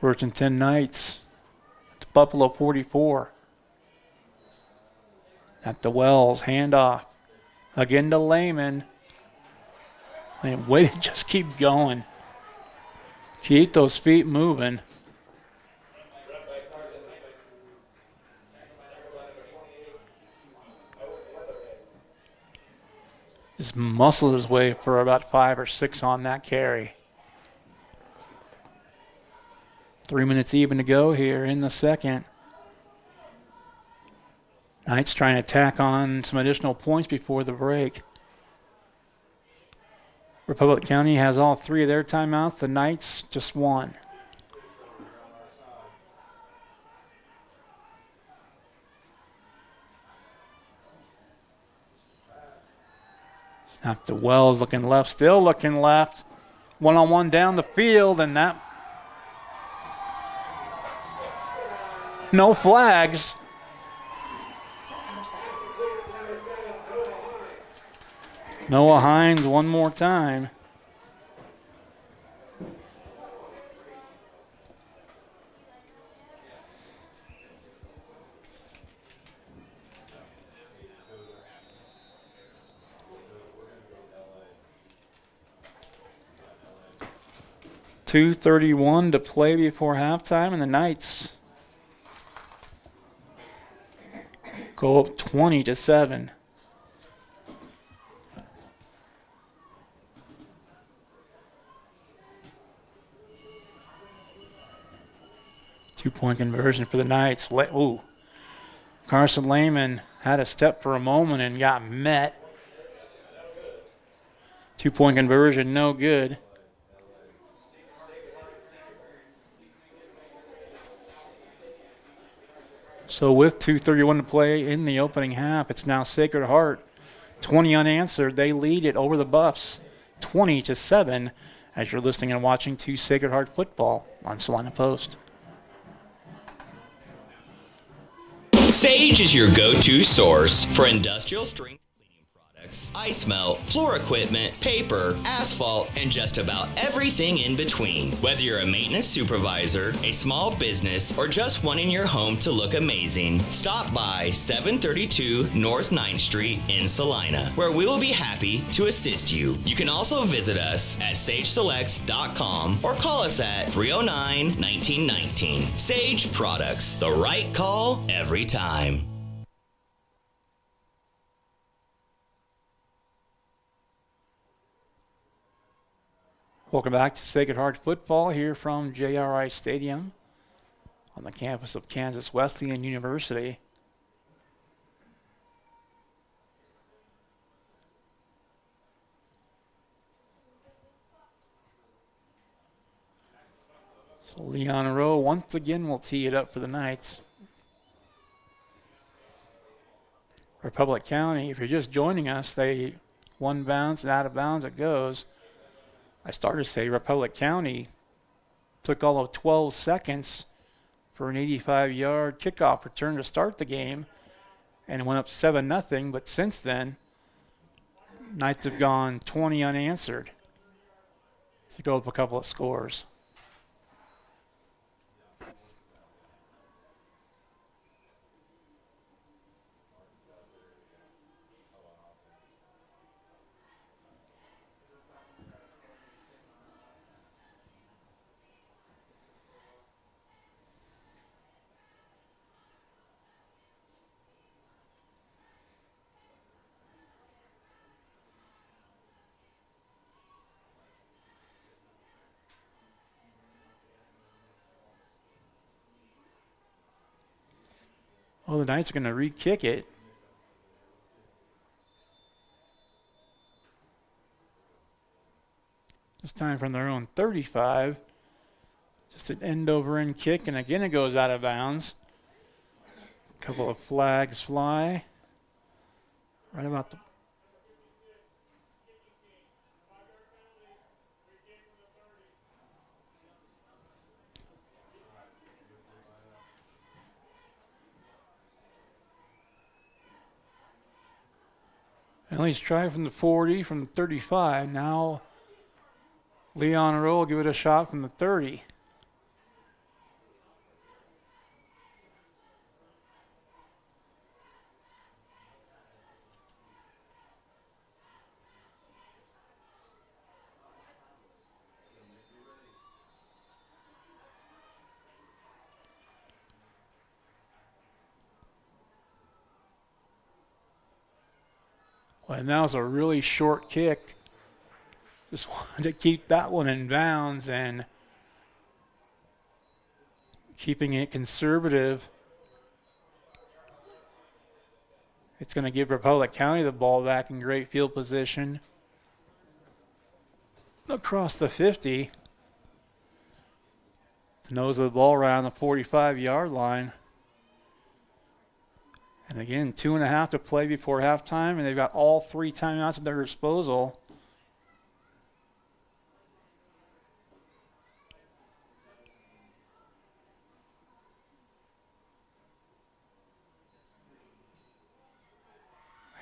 Virgin 10 Knights. It's Buffalo 44. At the Wells, handoff. Again to Lehman. And way to just keep going. Keep those feet moving. Just muscled his way for about 5 or 6 on that carry. 3 minutes even to go here in the second. Knights trying to tack on some additional points before the break. Republic County has all 3 of their timeouts. The Knights just 1. Snap to Wells, looking left, still looking left. One-on-one down the field, and that no flags. Noah Hines one more time. .231 to play before halftime, and the Knights go up 20-7. Two-point conversion for the Knights. Ooh. Carson Lehman had a step for a moment and got met. Two-point conversion, no good. So with 2:31 to play in the opening half, it's now Sacred Heart 20 unanswered. They lead it over the Buffs 20-7 as you're listening and watching to Sacred Heart football on Salina Post.
Sage is your go-to source for industrial strength cleaning products, ice melt, floor equipment, paper, asphalt, and just about everything in between. Whether you're a maintenance supervisor, a small business, or just wanting your home to look amazing, stop by 732 North 9th Street in Salina, where we will be happy to assist you. You can also visit us at sageselects.com or call us at 309-1919. Sage Products, the right call every time.
Welcome back to Sacred Heart football here from JRI Stadium on the campus of Kansas Wesleyan University. So Leon Rowe once again will tee it up for the Knights. Republic County, if you're just joining us, they one bounce and out of bounds it goes. I started to say Republic County took all of 12 seconds for an 85-yard kickoff return to start the game and went up 7-0. But since then, Knights have gone 20 unanswered. to go up a couple of scores. Well, the Knights are going to re-kick it. This time from their own 35. Just an end-over-end kick, and again it goes out of bounds. A couple of flags fly. Right about the... At least try from the 40, from the 35. Now Leon Rowe will give it a shot from the 30. Well, now it's a really short kick. Just wanted to keep that one in bounds and keeping it conservative. It's going to give Republic County the ball back in great field position. Across the 50. The nose of the ball around the 45-yard line. And again, 2.5 to play before halftime, and they've got all 3 timeouts at their disposal.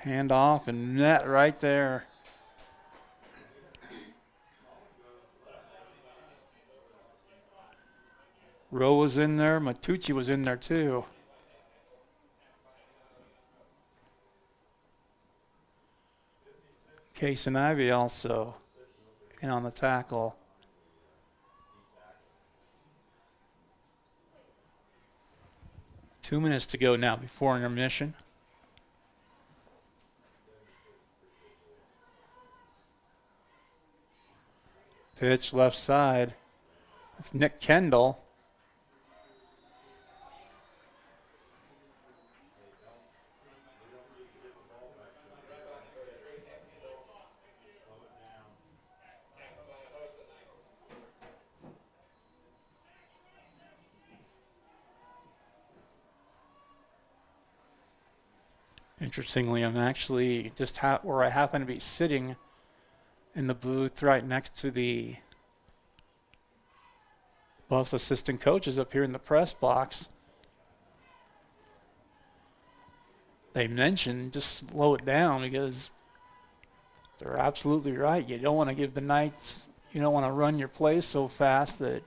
Hand off and net right there. Rowe was in there. Matucci was in there too. Case and Ivy also in on the tackle. Two minutes to go now before intermission. Pitch left side. It's Nick Kendall. Interestingly, I'm actually just where I happen to be sitting in the booth right next to the Buffs assistant coaches up here in the press box. They mentioned just slow it down because they're absolutely right. You don't want to give the Knights, you don't want to run your play so fast that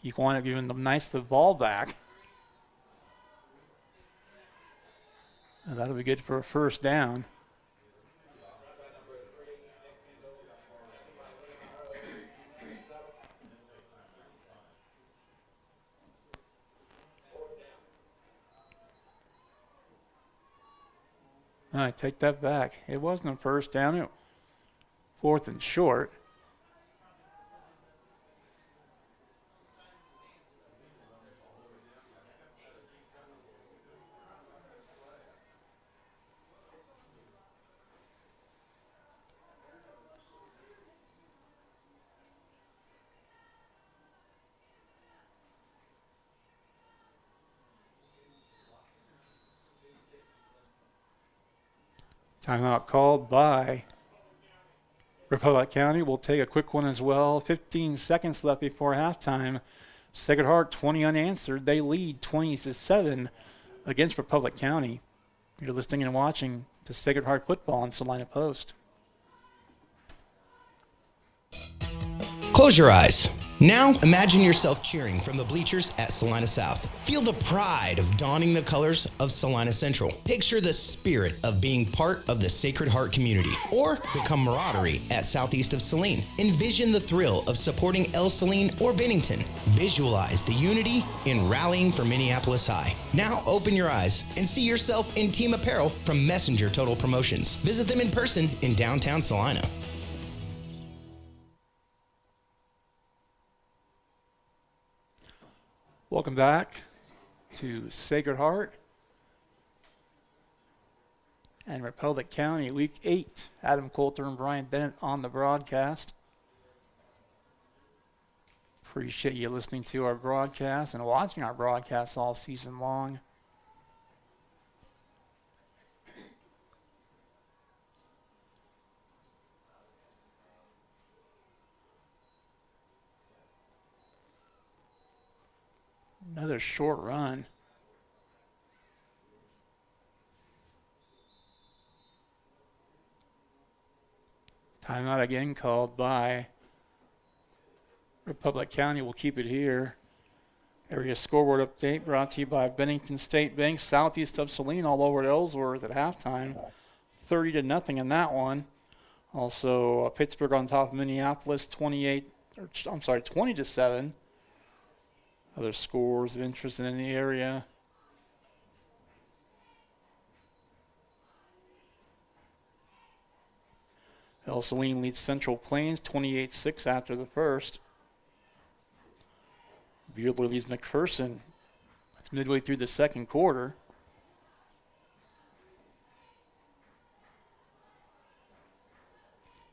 you want to give the Knights the ball back. And that'll be good for a first down. All right, take that back. It wasn't a first down. It 4th and short. Timeout called by Republic County. We'll take a quick one as well. 15 seconds left before halftime. Sacred Heart 20 unanswered. They lead 20-7 against Republic County. You're listening and watching to Sacred Heart Football on Salina Post.
Close your eyes. Now, imagine yourself cheering from the bleachers at Salina South. Feel the pride of donning the colors of Salina Central. Picture the spirit of being part of the Sacred Heart community, or the camaraderie at Southeast of Saline. Envision the thrill of supporting El Saline or Bennington. Visualize the unity in rallying for Minneapolis High. Now, open your eyes and see yourself in team apparel from Messenger Total Promotions. Visit them in person in downtown Salina.
Welcome back to Sacred Heart and Republic County, Week 8. Adam Coulter and Brian Bennett on the broadcast. Appreciate you listening to our broadcast and watching our broadcast all season long. Another short run. Timeout again called by Republic County. We'll keep it here. Area scoreboard update brought to you by Bennington State Bank, southeast of Salina, all over at Ellsworth at halftime. 30-0 in that one. Also, Pittsburgh on top of Minneapolis, 20-7. Other scores of interest in the area. El Saline leads Central Plains 28-6 after the first. Buehler leads McPherson. That's midway through the second quarter.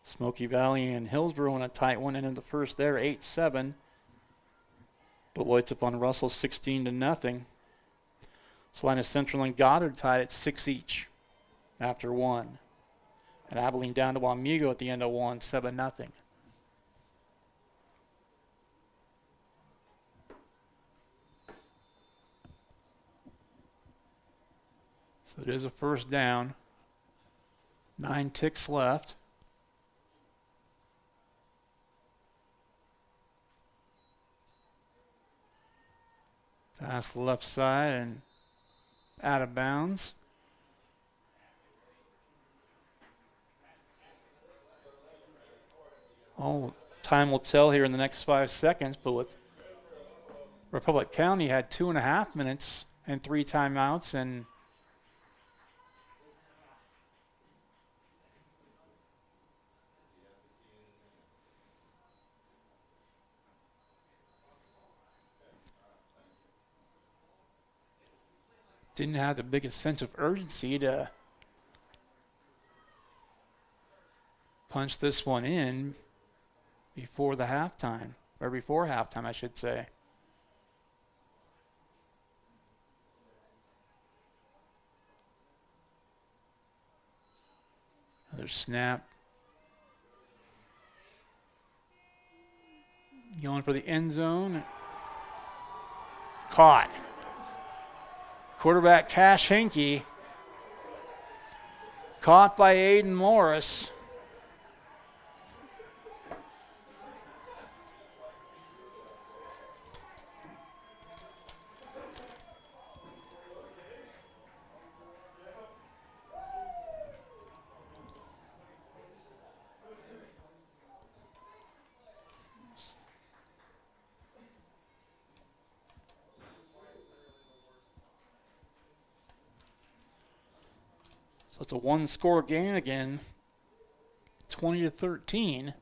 Smoky Valley and Hillsborough in a tight one into the first there, 8-7. Beloit's up on Russell 16-0. Salina Central and Goddard tied at 6 each after one. And Abilene down to Wamego at the end of one, 7-0. So it is a first down. 9 ticks left. Pass the left side and out of bounds. Oh, time will tell here in the next 5 seconds, but with Republic County had 2.5 minutes and 3 timeouts, and didn't have the biggest sense of urgency to punch this one in before the halftime, or before halftime, I should say. Another snap. Going for the end zone. Caught. Quarterback Cash Hinkie. Caught by Aiden Morris. So it's a one-score game again, 20-13.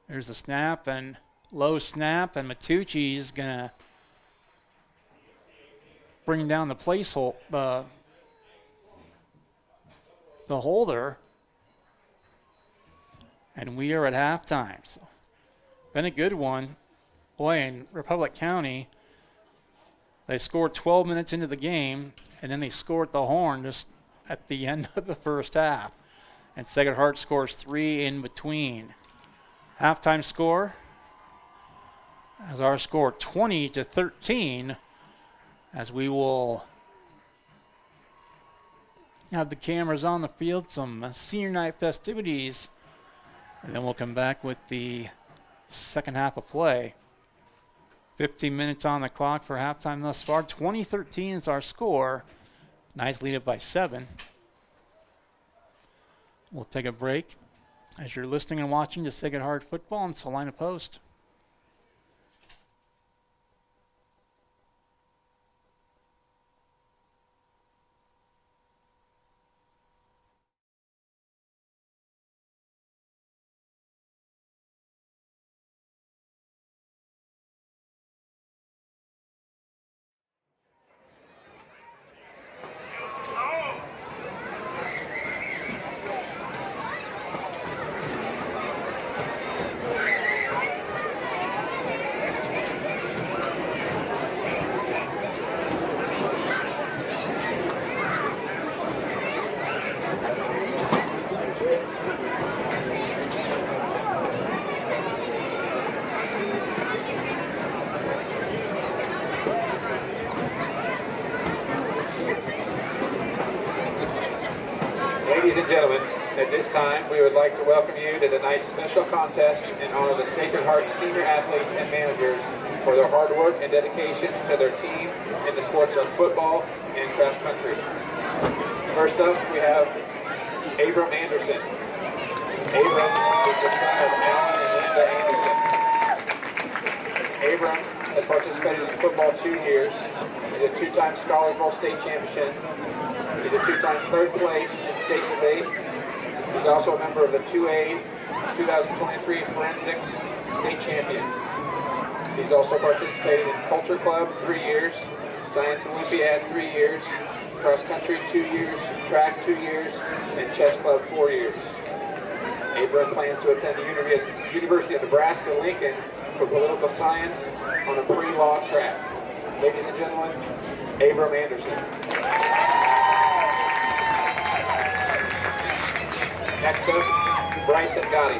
There's a snap and low snap, and Matucci is gonna bring down the the holder, and we are at halftime. So been a good one. Boy, in Republic County, they scored 12 minutes into the game, and then they scored the horn just at the end of the first half. And Sacred Heart scores 3 in between. Halftime score, as our score 20-13, as we will have the cameras on the field, some senior night festivities, and then we'll come back with the second half of play. 15 minutes on the clock for halftime thus far. 20-13 is our score. Knights lead it by 7. We'll take a break as you're listening and watching to Sacred Heart Football on Salina Post.
Ladies and gentlemen, at this time, we would like to welcome you to tonight's special contest in honor of the Sacred Heart senior athletes and managers for their hard work and dedication to their team in the sports of football and cross country. First up, we have Abram Anderson. Abram is the son of Alan and Linda Anderson. Abram has participated in football 2 years. He's a 2-time Scholars Bowl state champion. He's a 2-time third place in state debate. He's also a member of the 2A 2023 Forensics State Champion. He's also participated in Culture Club 3 years, Science Olympiad 3 years, Cross Country 2 years, Track 2 years, and Chess Club 4 years. Abram plans to attend the University of Nebraska-Lincoln for political science on a pre-law track. Ladies and gentlemen, Abram Anderson. Next up, Bryson Gotti.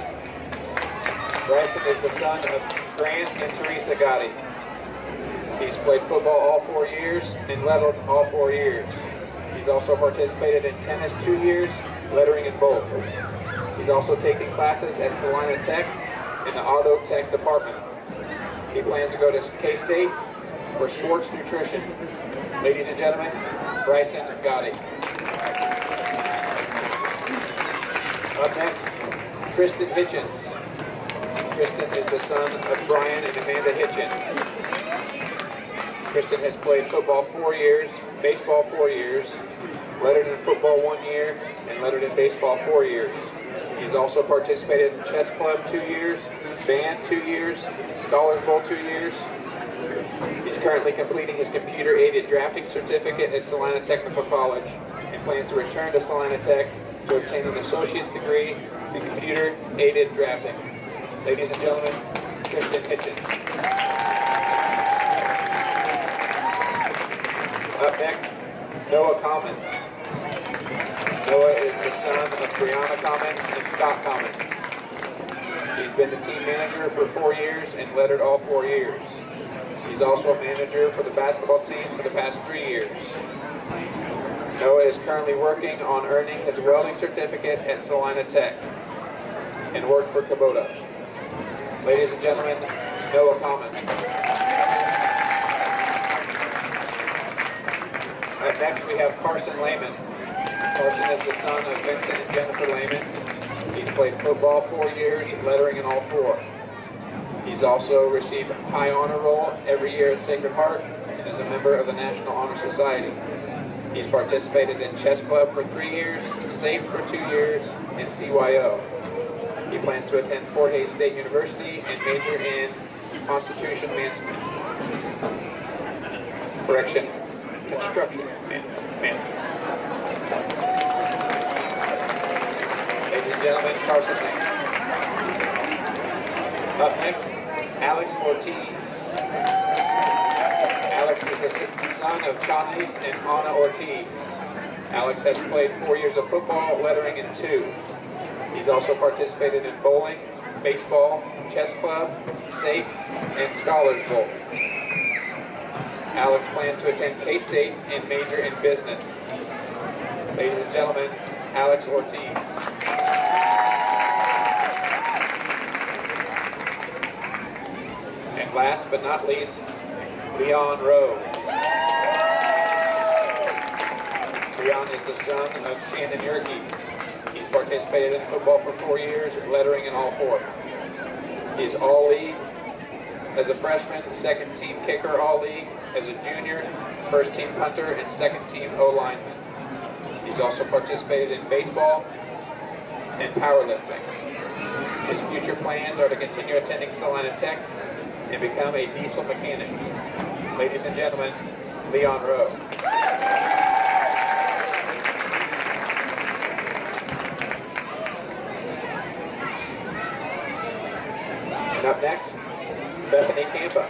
Bryson is the son of Grant and Teresa Gotti. He's played football all 4 years and lettered all 4 years. He's also participated in tennis 2 years, lettering in both. He's also taken classes at Salina Tech in the Auto Tech department. He plans to go to K-State for sports nutrition. Ladies and gentlemen, Bryson Gotti. Up next, Tristan Hitchens. Tristan is the son of Brian and Amanda Hitchens. Tristan has played football 4 years, baseball 4 years, lettered in football 1 year, and lettered in baseball 4 years. He's also participated in chess club 2 years, band 2 years, Scholars Bowl 2 years. He's currently completing his computer-aided drafting certificate at Salina Technical College and plans to return to Salina Tech to obtain an associate's degree in computer-aided drafting. Ladies and gentlemen, Tristan Hitchens. Up next, Noah Commons. Noah is the son of Brianna Commons and Scott Commons. He's been the team manager for 4 years and lettered all 4 years. He's also a manager for the basketball team for the past 3 years. Noah is currently working on earning his welding certificate at Salina Tech and worked for Kubota. Ladies and gentlemen, Noah Commons. Up next we have Carson Lehman. Carson is the son of Vincent and Jennifer Lehman. He's played football 4 years, lettering in all 4. He's also received high honor roll every year at Sacred Heart and is a member of the National Honor Society. He's participated in chess club for 3 years, SAFE for 2 years, and CYO. He plans to attend Fort Hays State University and major in Constitution Management. Correction, Construction Management. Ladies and gentlemen, Carson Lane. Up next, Alex Ortiz. Alex is the son of Chanice and Anna Ortiz. Alex has played 4 years of football, lettering in 2. He's also participated in bowling, baseball, chess club, SAFE, and Scholars Bowl. Alex plans to attend K-State and major in business. Ladies and gentlemen, Alex Ortiz. And last but not least, Leon Rowe. Leon is the son of Shannon Yerke. He's participated in football for 4 years, lettering in all 4. He's All-League as a freshman, second team kicker All-League as a junior, first team punter, and second team O-lineman. He's also participated in baseball and powerlifting. His future plans are to continue attending Salina Tech and become a diesel mechanic. Ladies and gentlemen, Leon Rowe. And up next, Bethany Campa.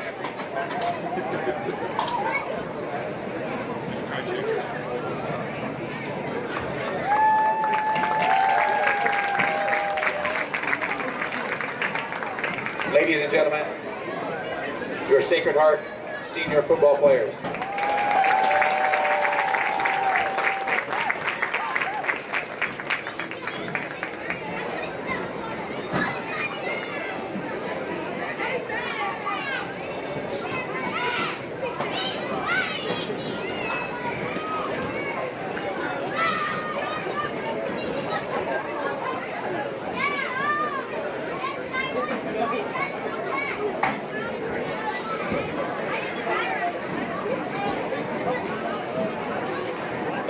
Ladies and gentlemen, your Sacred Heart senior football players.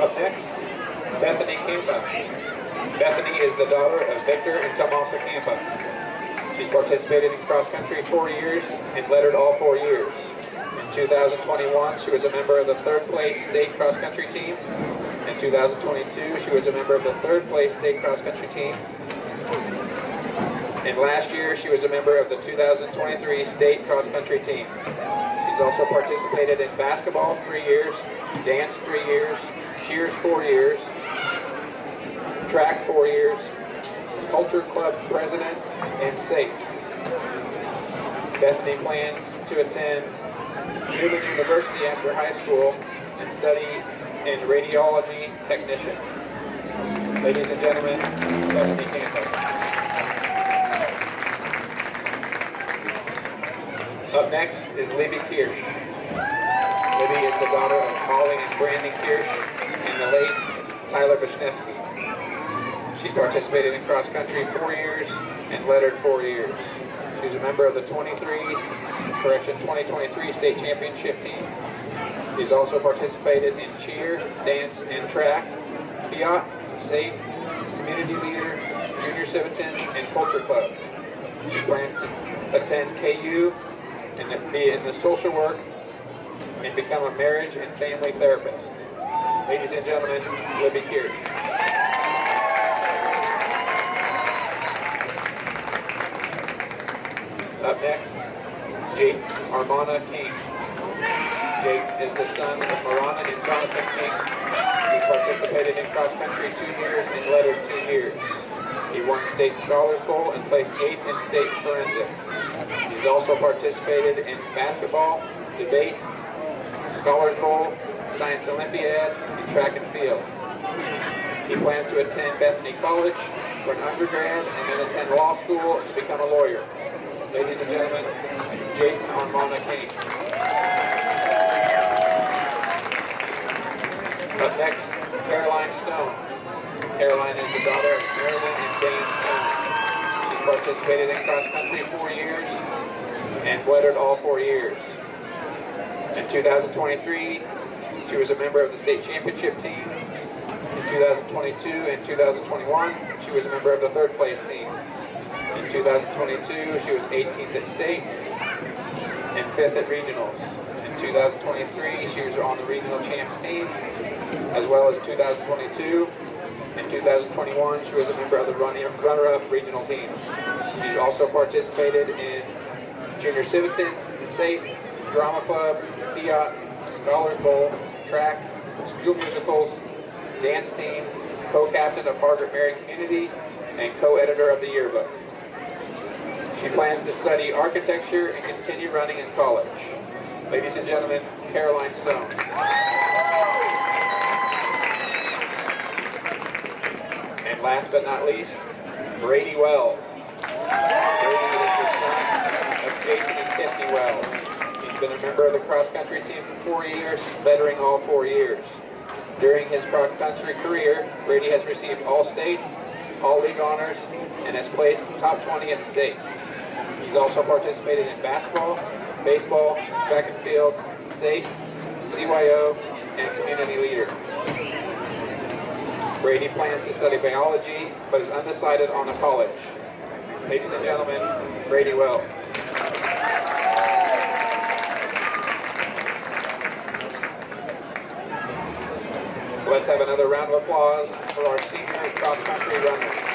Up next, Bethany Campa. Bethany is the daughter of Victor and Tomasa Campa. She's participated in cross country 4 years and lettered all 4 years. In 2021, she was a member of the 3rd place state cross country team. In 2022, she was a member of the 3rd place state cross country team. And last year, she was a member of the 2023 state cross country team. She's also participated in basketball 3 years, dance 3 years, cheers 4 years, track 4 years, culture club president, and SAFE. Bethany plans to attend Newman University after high school and study in radiology technician. Ladies and gentlemen, Bethany Campa. Up next is Libby Kirsch. Libby is the daughter of Molly and Brandon Kirsch and the late Tyler Vishnevsky. She's participated in cross country 4 years and lettered 4 years. She's a member of the 2023 state championship team. She's also participated in cheer, dance, and track, Fiat, SAFE, community leader, junior civitan, and culture club. She plans to attend KU and be in the social work and become a marriage and family therapist. Ladies and gentlemen, Libby Kirsch. Up next, Jake Armana King. Jake is the son of Marana and Jonathan King. He participated in cross country 2 years and lettered 2 years. He won state scholars bowl and placed 8th in state forensics. He's also participated in basketball, debate, scholars bowl, science olympiad, and track and field. He plans to attend Bethany College for an undergrad and then attend law school to become a lawyer. Ladies and gentlemen, Jason Armana King. Up next, Caroline Stone. Caroline is the daughter of Marilyn and Dan Stone. She's participated in cross country 4 years and lettered all 4 years. In 2023, she was a member of the state championship team. In 2022 and 2021, she was a member of the 3rd place team. In 2022, she was 18th at state and 5th at regionals. In 2023, she was on the regional champs team, as well as 2022. In 2021, she was a member of the runner-up regional team. She's also participated in junior civitan, SAFE, drama club, Fiat, scholars bowl, track, school musicals, dance team, co-captain of Margaret Mary Community, and co-editor of the yearbook. She plans to study architecture and continue running in college. Ladies and gentlemen, Caroline Stone. And last but not least, Brady Wells. Brady is the son of Jason and Tiffany Wells. Member of the cross-country team for 4 years, veteran all 4 years. During his cross-country career, Brady has received all-state, all-league honors, and has placed top 20 at state. He's also participated in basketball, baseball, track and field, state, CYO, and community leader. Brady plans to study biology, but is undecided on a college. Ladies and gentlemen, Brady Well. Let's have another round of applause for our senior cross-country runner.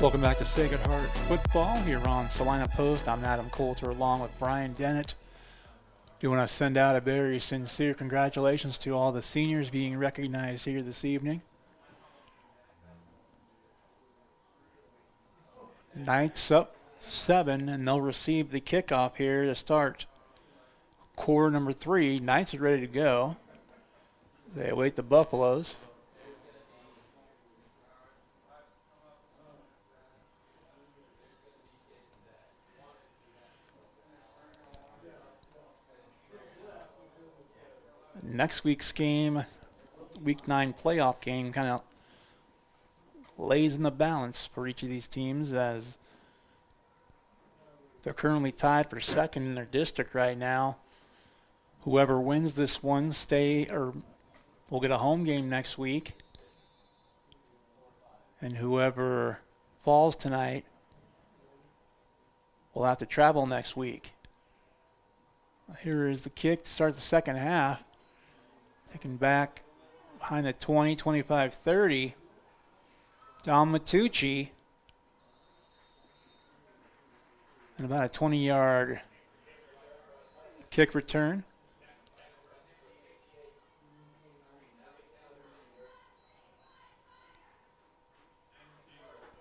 Welcome back to Sacred Heart Football here on Salina Post. I'm Adam Coulter along with Brian Dennett. We want to send out a very sincere congratulations to all the seniors being recognized here this evening. Knights up 7, and they'll receive the kickoff here to start quarter number 3. Knights are ready to go. They await the Buffaloes. Next week's game, Week 9 playoff game, kind of lays in the balance for each of these teams as they're currently tied for second in their district right now. Whoever wins this one will get a home game next week. And whoever falls tonight will have to travel next week. Here is the kick to start the second half. Taken back behind the 20, 25, 30. Dom Matucci. And about a 20-yard kick return.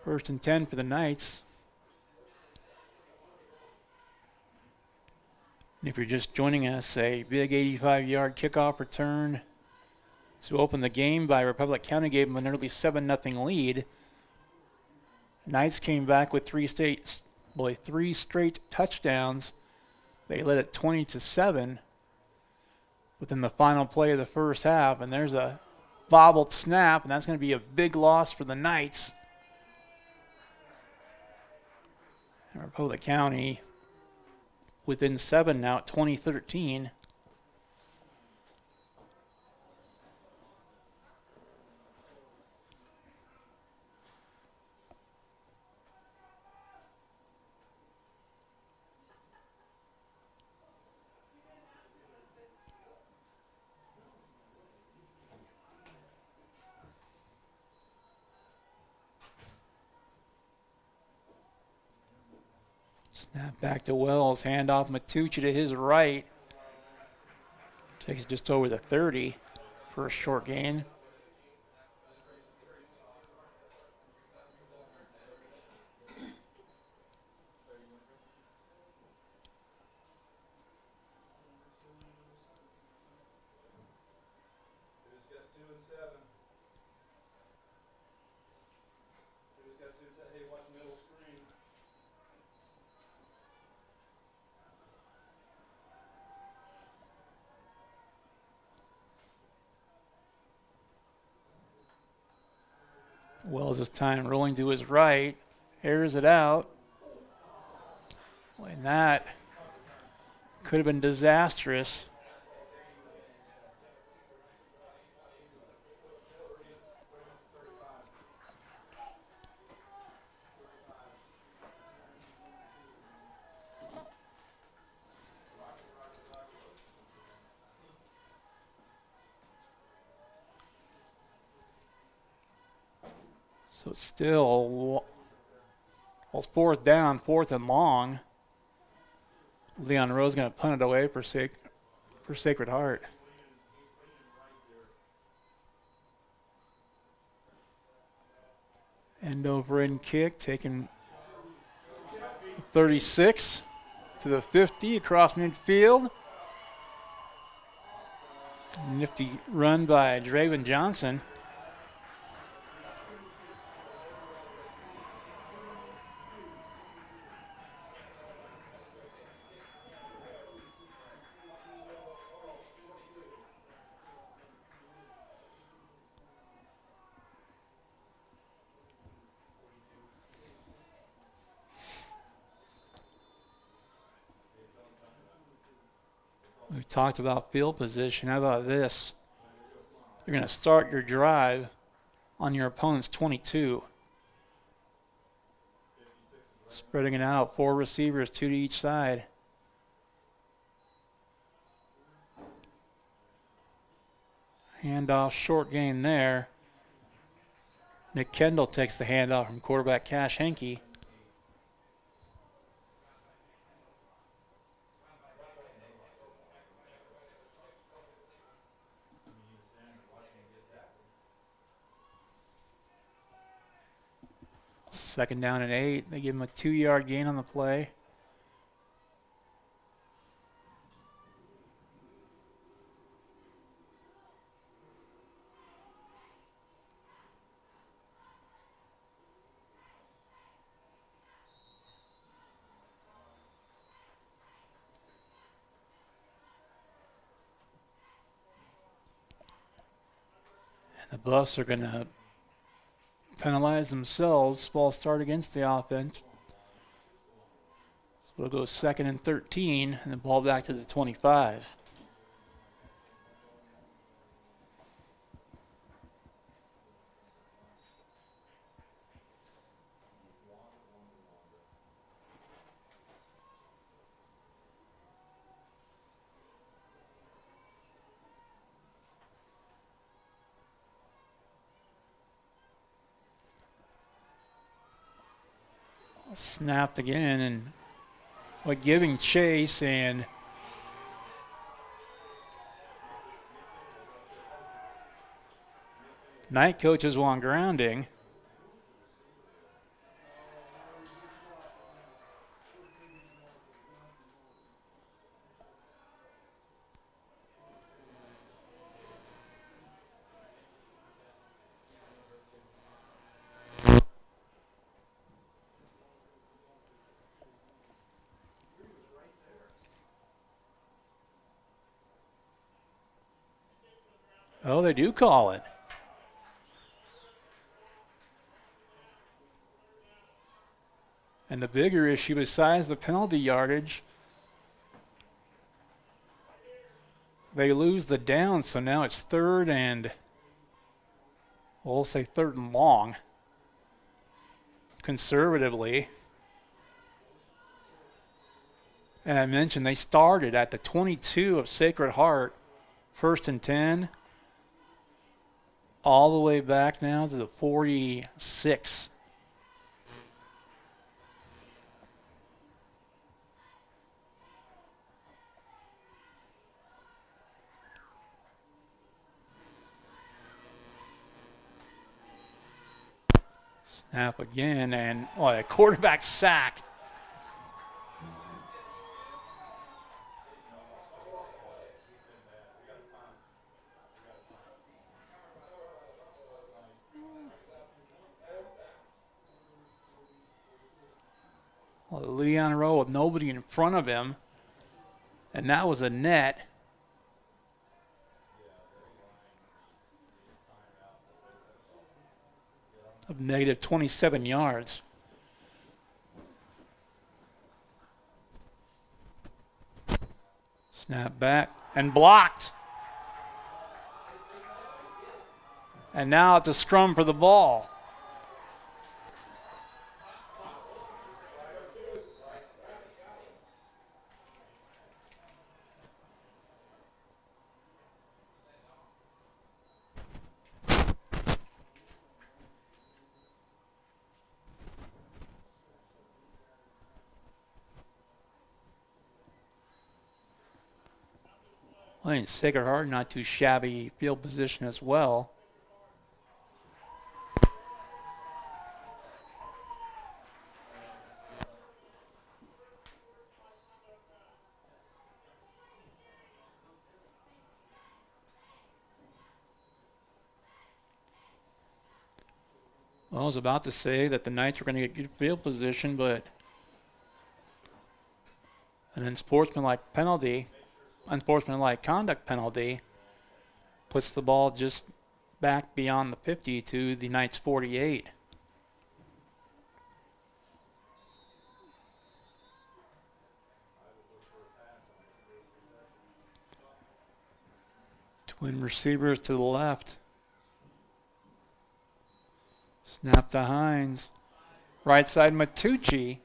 First and 10 for the Knights. And if you're just joining us, a big 85-yard kickoff return to open the game by Republic County gave them an early 7-0 lead. Knights came back with three straight touchdowns. They led it 20-7 within the final play of the first half. And there's a bobbled snap, and that's going to be a big loss for the Knights. And Republic County within 7 now at 20-13. Snap back to Wells, handoff Matucci to his right. Takes it just over the 30 for a short gain. Wells this time rolling to his right, airs it out. And that could have been disastrous. So it's still, well, fourth down, fourth and long. Leon Rose going to punt it away for Sacred Heart. End over end kick, taking 36 to the 50 across midfield. Nifty run by Draven Johnson. We've talked about field position. How about this? You're going to start your drive on your opponent's 22. Spreading it out, 4 receivers, 2 to each side. Handoff, short gain there. Nick Kendall takes the handoff from quarterback Cash Henke. Second down and 8. They give him a 2-yard gain on the play. The Buffs are going to penalize themselves. Ball start against the offense. So it'll go 2nd and 13, and the ball back to the 25. Snapped again, and giving chase, and Knight coaches one grounding. Oh, they do call it. And the bigger issue, besides the penalty yardage, they lose the down, so now it's 3rd and, we'll say 3rd and long, conservatively. And I mentioned they started at the 22 of Sacred Heart, 1st and 10. All the way back now to the 46. Snap again, and a quarterback sack. Leon Rowe with nobody in front of him, and that was a net. Of negative 27 yards. Snap back and blocked. And now it's a scrum for the ball. I think Sacred Heart not too shabby field position as well. Well, I was about to say that the Knights were going to get good field position, but an unsportsmanlike conduct penalty puts the ball just back beyond the 50 to the Knights 48. Twin receivers to the left. Snap to Hines. Right side Matucci.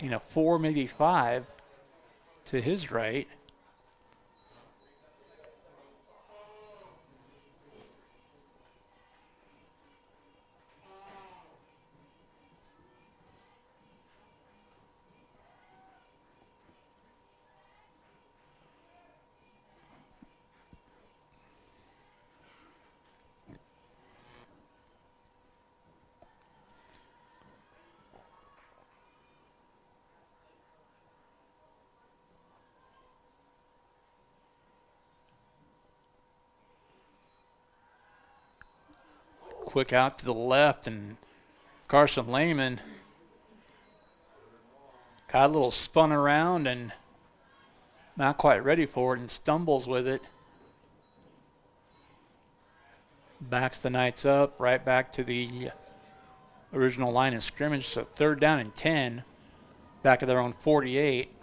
You know, 4, maybe 5 to his right. quick out to the left, and Carson Lehman got a little spun around and not quite ready for it and stumbles with it. Backs the Knights up, right back to the original line of scrimmage. So 3rd down and 10, back at their own 48.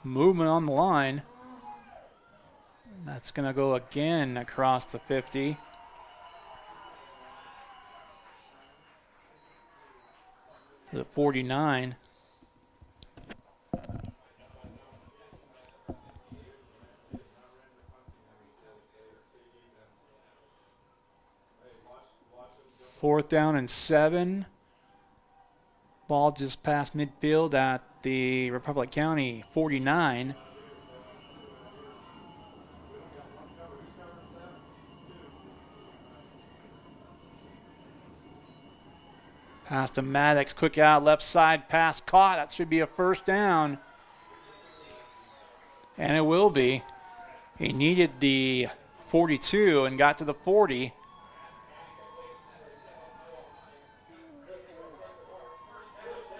Movement on the line. That's going to go again across the 50. To the 49. Fourth down and 7. Ball just past midfield at the Republic County 49. Pass to Maddox, quick out, left side, pass caught. That should be a 1st down. And it will be. He needed the 42 and got to the 40.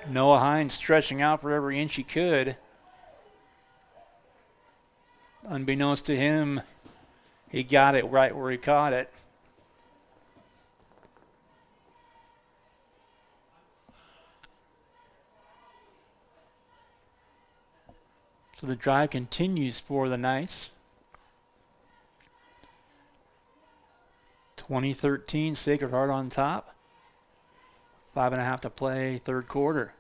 Noah Hines stretching out for every inch he could. Unbeknownst to him, he got it right where he caught it. So the drive continues for the Knights. 2013, Sacred Heart on top. 5.5 to play, 3rd quarter.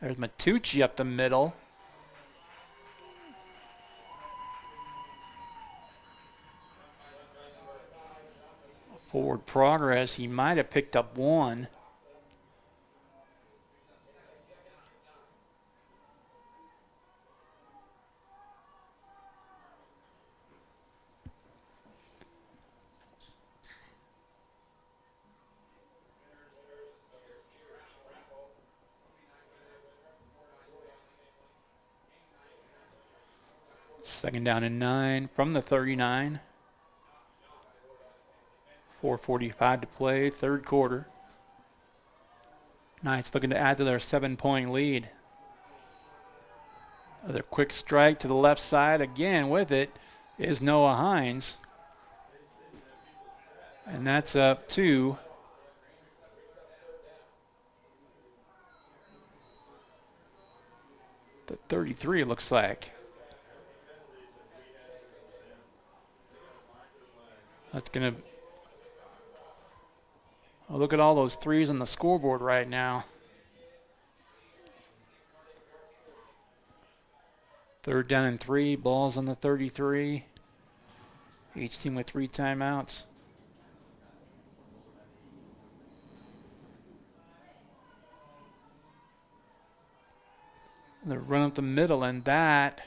There's Matucci up the middle. Forward progress. He might have picked up 1. Second down and 9 from the 39. 4:45 to play, 3rd quarter. Knights looking to add to their 7-point lead. Another quick strike to the left side. Again with it is Noah Hines. And that's up to the 33, it looks like. That's going to... Oh, look at all those 3s on the scoreboard right now. 3rd down and 3, balls on the 33. Each team with 3 timeouts. The run up the middle, and that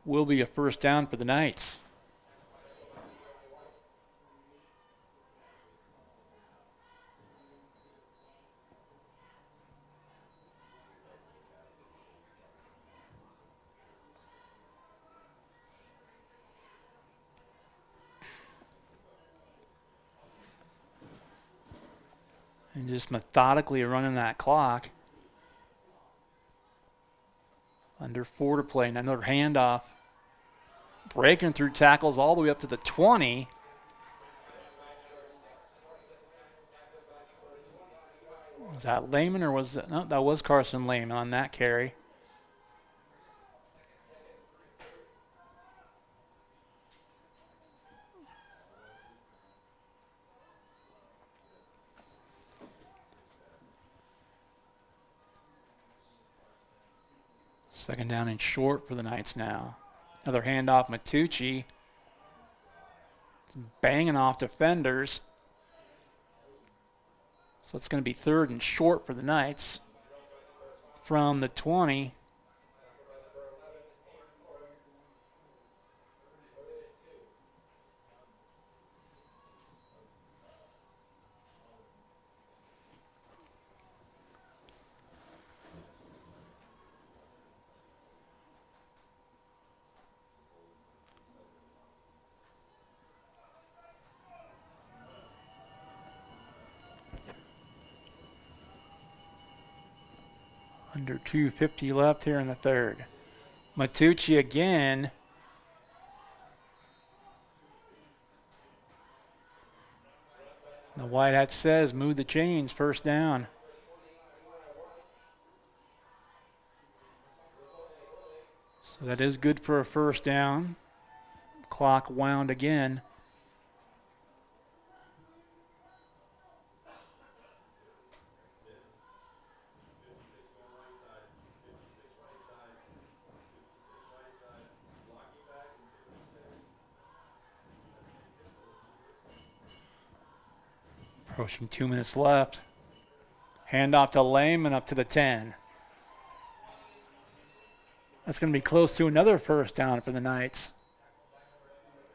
will be a 1st down for the Knights. And just methodically running that clock. Under 4 to play. Another handoff. Breaking through tackles all the way up to the 20. Was that Lehman or was that? No, that was Carson Lehman on that carry. Second down and short for the Knights now. Another handoff, Matucci. Banging off defenders. So it's going to be 3rd and short for the Knights. From the 20. Under 2:50 left here in the third. Matucci again. The white hat says move the chains, first down. So that is good for a first down. Clock wound again. Approaching 2 minutes left. Handoff to Lehman up to the 10. That's going to be close to another first down for the Knights.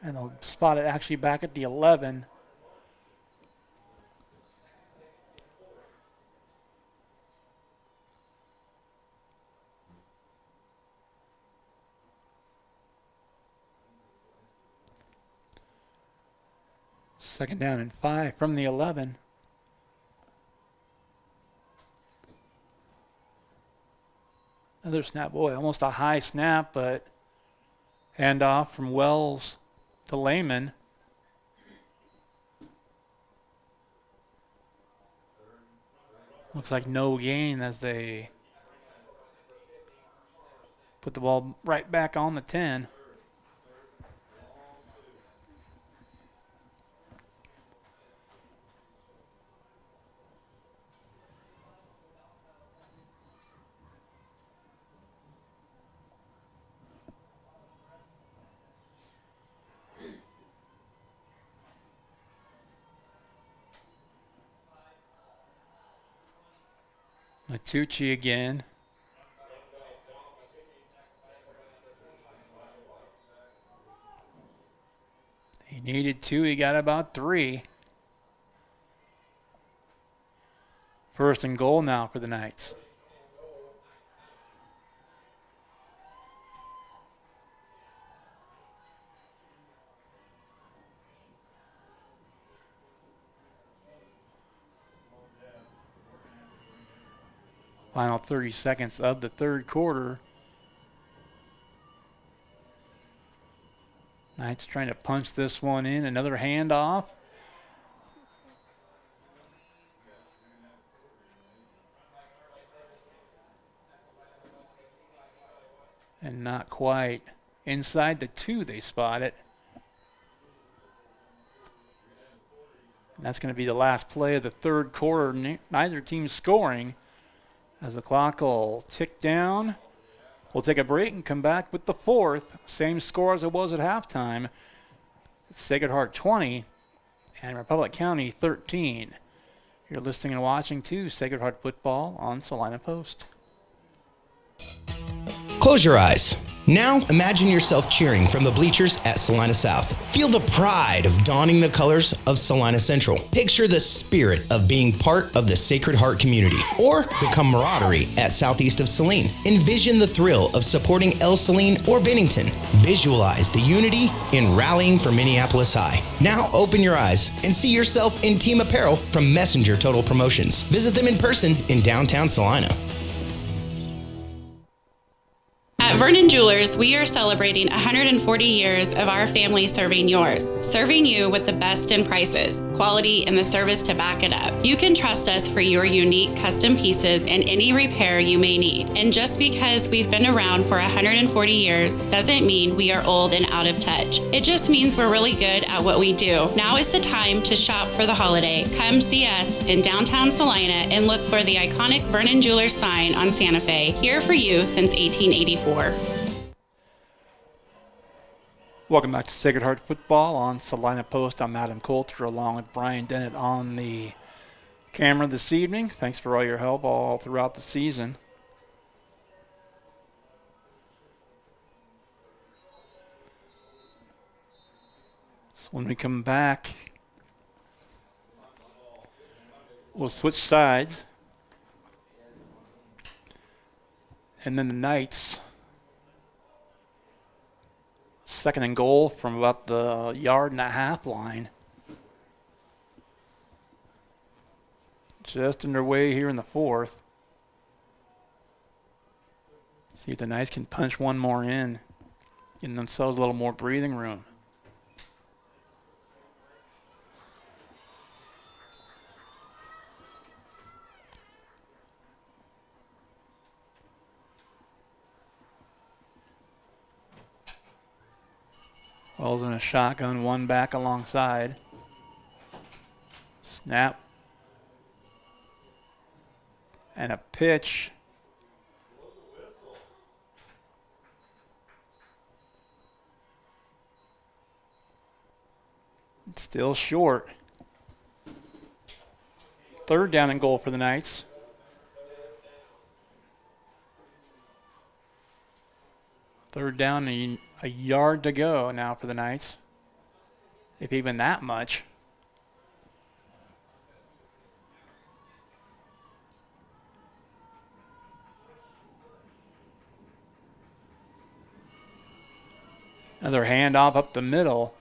And they'll spot it actually back at the 11. Second down and 5 from the 11. Another snap, boy, almost a high snap, but handoff from Wells to Lehman. Looks like no gain as they put the ball right back on the 10. Matucci again. He needed 2, he got about 3. First and goal now for the Knights. Final 30 seconds of the third quarter. Knights trying to punch this one in. Another handoff. And not quite. Inside the 2 they spot it. And that's going to be the last play of the third quarter. Neither team scoring. As the clock will tick down, we'll take a break and come back with the fourth. Same score as it was at halftime. Sacred Heart 20 and Republic County 13. You're listening and watching to Sacred Heart Football on Salina Post.
Close your eyes. Now, imagine yourself cheering from the bleachers at Salina South. Feel the pride of donning the colors of Salina Central. Picture the spirit of being part of the Sacred Heart community, or the camaraderie at Southeast of Saline. Envision the thrill of supporting El Saline or Bennington. Visualize the unity in rallying for Minneapolis High. Now, open your eyes and see yourself in team apparel from Messenger Total Promotions. Visit them in person in downtown Salina.
At Vernon Jewelers, we are celebrating 140 years of our family serving yours, serving you with the best in prices, quality, and the service to back it up. You can trust us for your unique custom pieces and any repair you may need. And just because we've been around for 140 years doesn't mean we are old and out of touch. It just means we're really good at what we do. Now is the time to shop for the holiday. Come see us in downtown Salina and look for the iconic Vernon Jewelers sign on Santa Fe, here for you since 1884.
Welcome back to Sacred Heart Football on Salina Post. I'm Adam Coulter along with Brian Dennett on the camera this evening. Thanks for all your help all throughout the season. So when we come back, we'll switch sides. And then the Knights, second and goal from about the 1.5 yard line. Just underway here in the fourth. See if the Knights can punch one more in, getting themselves a little more breathing room. Wells in a shotgun, one back alongside. Snap. And a pitch. It's still short. Third down and goal for the Knights. Third down, a yard to go now for the Knights, if even that much. Another handoff up the middle.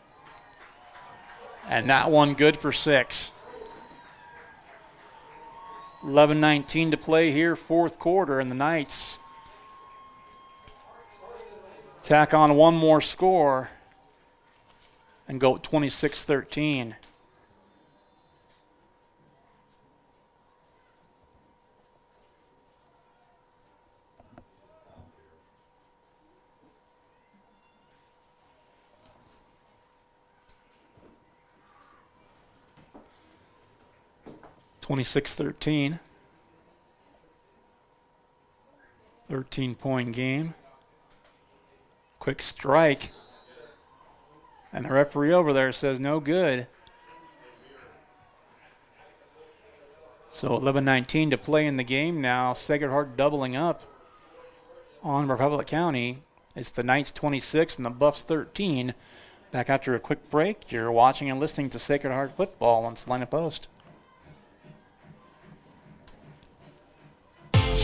And that one good for 6. 11:19 to play here, fourth quarter, and the Knights tack on one more score and go 26-13. (26-13). 13-point game. Quick strike. And the referee over there says no good. So 11:19 to play in the game now. Sacred Heart doubling up on Republic County. It's the Knights 26 and the Buffs 13. Back after a quick break. You're watching and listening to Sacred Heart Football on Salina Post.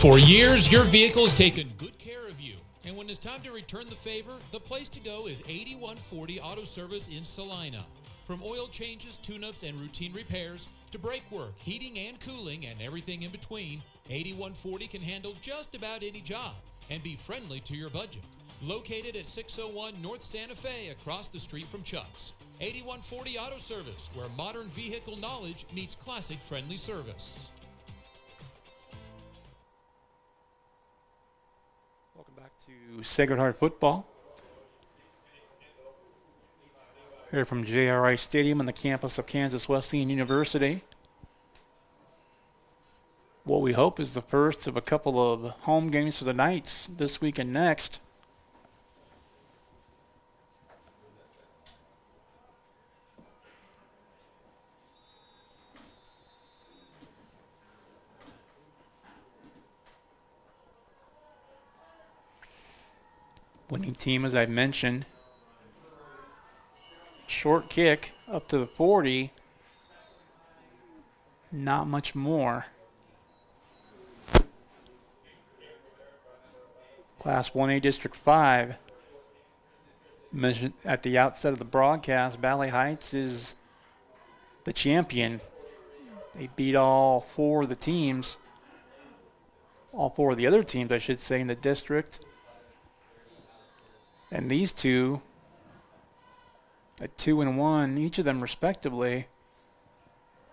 For years, your vehicle has taken good care of you. And when it's time to return the favor, the place to go is 8140 Auto Service in Salina. From oil changes, tune-ups, and routine repairs, to brake work, heating and cooling, and everything in between, 8140 can handle just about any job and be friendly to your budget. Located at 601 North Santa Fe, across the street from Chuck's. 8140 Auto Service, where modern vehicle knowledge meets classic friendly service.
Welcome back to Sacred Heart Football. Here from JRI Stadium on the campus of Kansas Wesleyan University. What we hope is the first of a couple of home games for the Knights this week and next. Winning team, as I mentioned. Short kick up to the 40. Not much more. Class 1A District 5. Mentioned at the outset of the broadcast, Valley Heights is the champion. They beat all four of the teams. All four of the other teams, I should say, in the district. And these two, at 2-1, each of them respectively.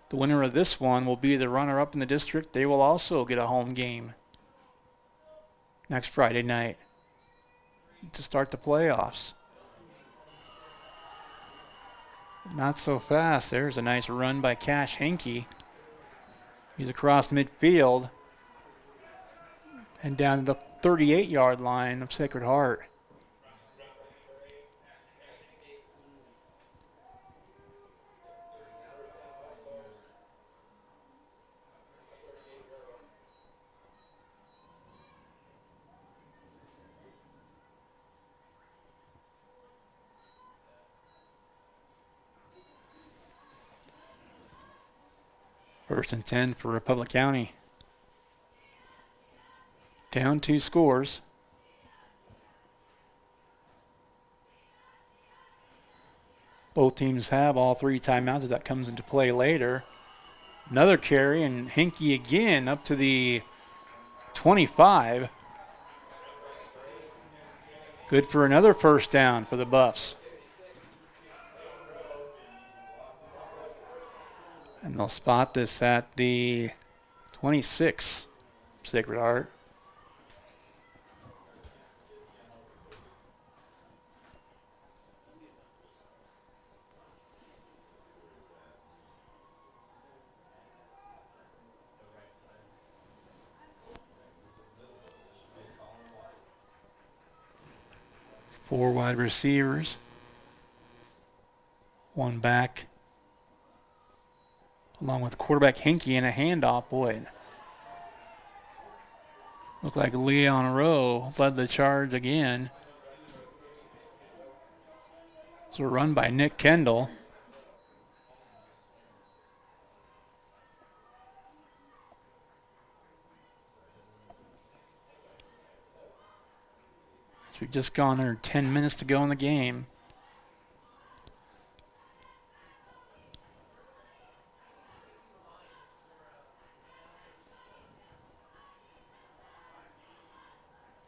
The winner of this one will be the runner-up in the district. They will also get a home game next Friday night to start the playoffs. Not so fast. There's a nice run by Cash Henke. He's across midfield and down to the 38-yard line of Sacred Heart. First and 10 for Republic County. Down 2 scores. Both teams have all 3 timeouts as that comes into play later. Another carry, and Hinkie again up to the 25. Good for another first down for the Buffs. And they'll spot this at the 26, Sacred Heart. Four wide receivers. One back. Along with quarterback Hinkie in a handoff. Boy, looked like Leon Rowe led the charge again. It's a run by Nick Kendall. So we've just gone under 10 minutes to go in the game.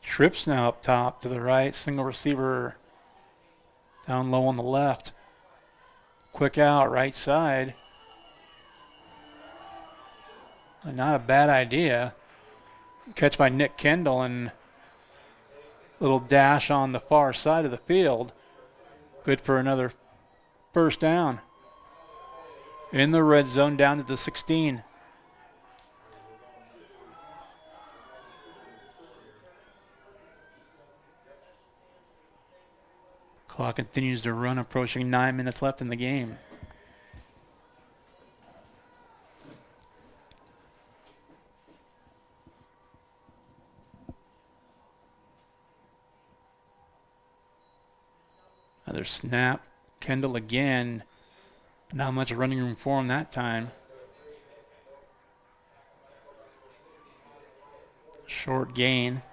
Trips now up top to the right, single receiver down low on the left. Quick out, right side. Not a bad idea. Catch by Nick Kendall and little dash on the far side of the field. Good for another first down. In the red zone down to the 16. Clock continues to run, approaching 9 minutes left in the game. Another snap. Kendall again. Not much running room for him that time. Short gain.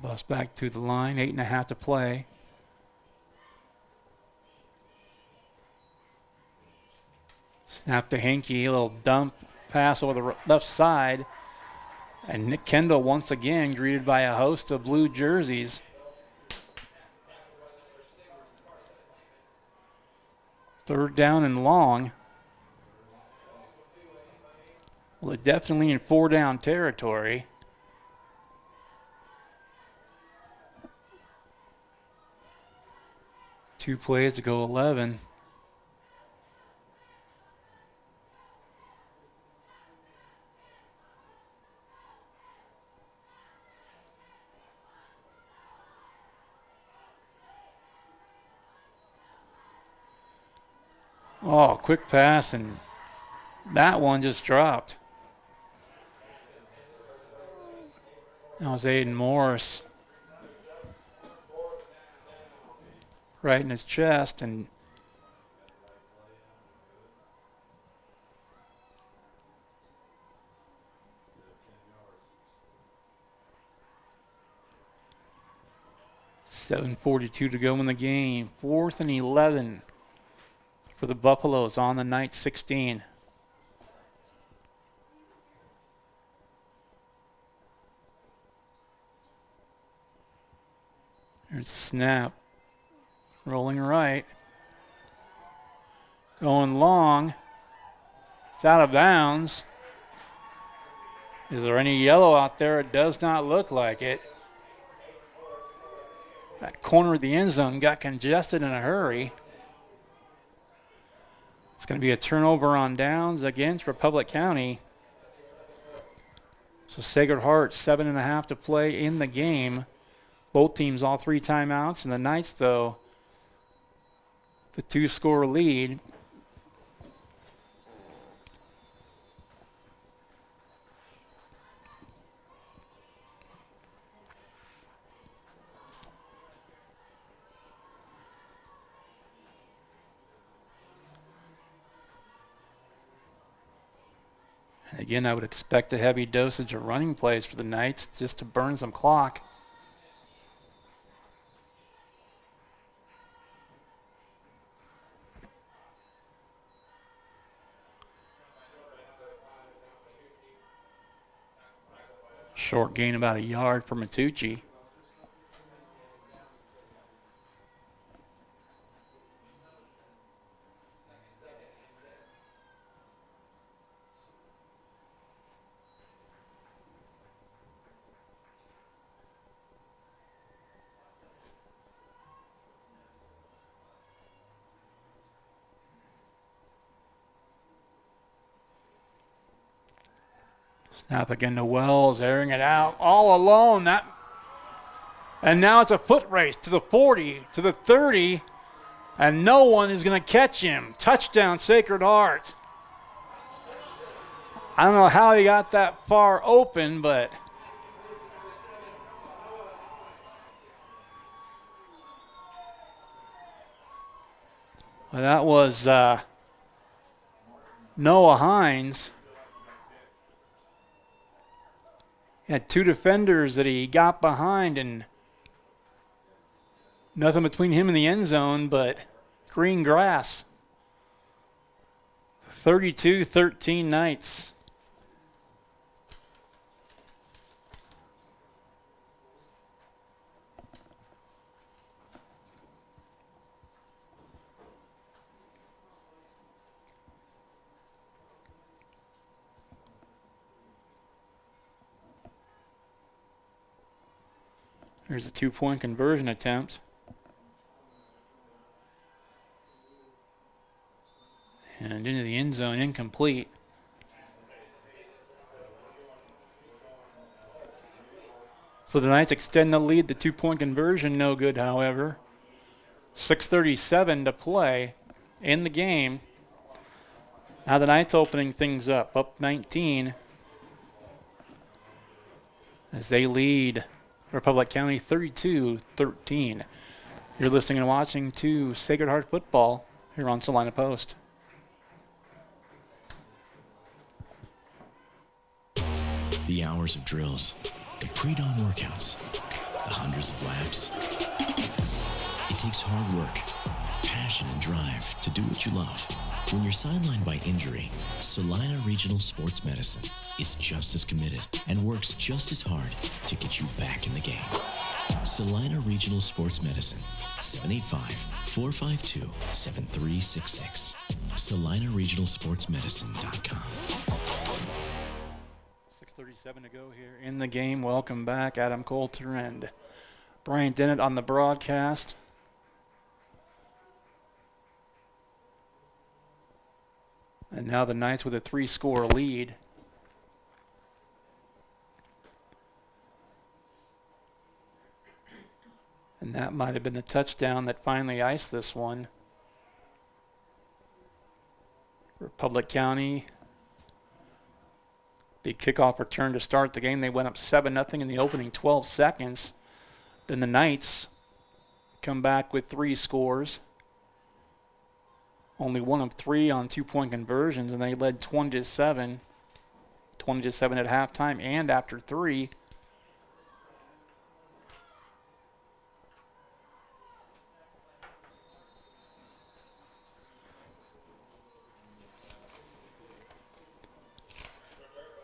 Bus back to the line, 8.5 to play. Snap to Hinkie, a little dump pass over the left side. And Nick Kendall once again greeted by a host of blue jerseys. Third down and long. Well, they're definitely in 4-down territory. Two plays to go 11. Oh, quick pass, and that one just dropped. That was Aiden Morris. Right in his chest, and .7:42 to go in the game. 4th and 11 for the Buffaloes on the night 16. Here's a snap. Rolling right. Going long. It's out of bounds. Is there any yellow out there? It does not look like it. That corner of the end zone got congested in a hurry. It's going to be a turnover on downs against Republic County. So Sacred Heart, 7.5 to play in the game. Both teams all 3 timeouts. And the Knights, though, the 2-score lead. Again, I would expect a heavy dosage of running plays for the Knights just to burn some clock. Short gain about a yard for Matucci. Snap again to Wells, airing it out all alone. And now it's a foot race to the 40, to the 30, and no one is going to catch him. Touchdown, Sacred Heart. I don't know how he got that far open, but that was Noah Hines. He had two defenders that he got behind, and nothing between him and the end zone but green grass. 32-13 Knights. Here's a 2-point conversion attempt. And into the end zone, incomplete. So the Knights extend the lead. The 2-point conversion, no good, however. 6:37 to play in the game. Now the Knights opening things up 19. As they lead Republic County 32-13. You're listening and watching to Sacred Heart Football here on Salina Post.
The hours of drills, the pre-dawn workouts, the hundreds of laps. It takes hard work, passion, and drive to do what you love. When you're sidelined by injury, Salina Regional Sports Medicine is just as committed and works just as hard to get you back in the game. Salina Regional Sports Medicine, 785-452-7366. SalinaRegionalSportsMedicine.com.
6:37 to go here in the game. Welcome back, Adam Coulter and Brian Dennett on the broadcast. And now the Knights with a 3-score lead. And that might have been the touchdown that finally iced this one. Republic County, big kickoff return to start the game. They went up 7-0 in the opening 12 seconds. Then the Knights come back with 3 scores. Only 1 of 3 on 2-point conversions, and they led 20-7. 20-7 at halftime and after 3.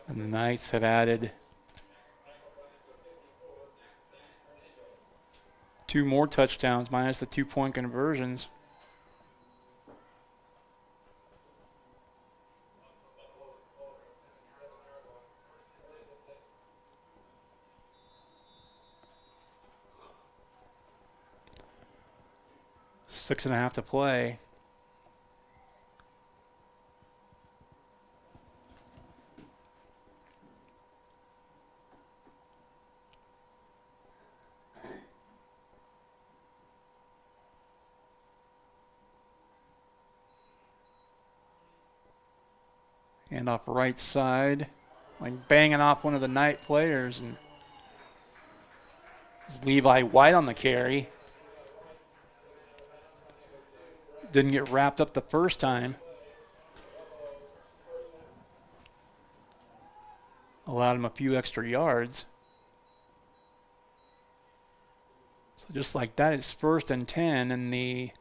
And the Knights have added 2 more touchdowns minus the 2-point conversions. Six and a half to play. And off right side, like banging off one of the Knight players, and it's Levi White on the carry. Didn't get wrapped up the first time. allowed him a few extra yards. So just like that, it's 1st and 10, and the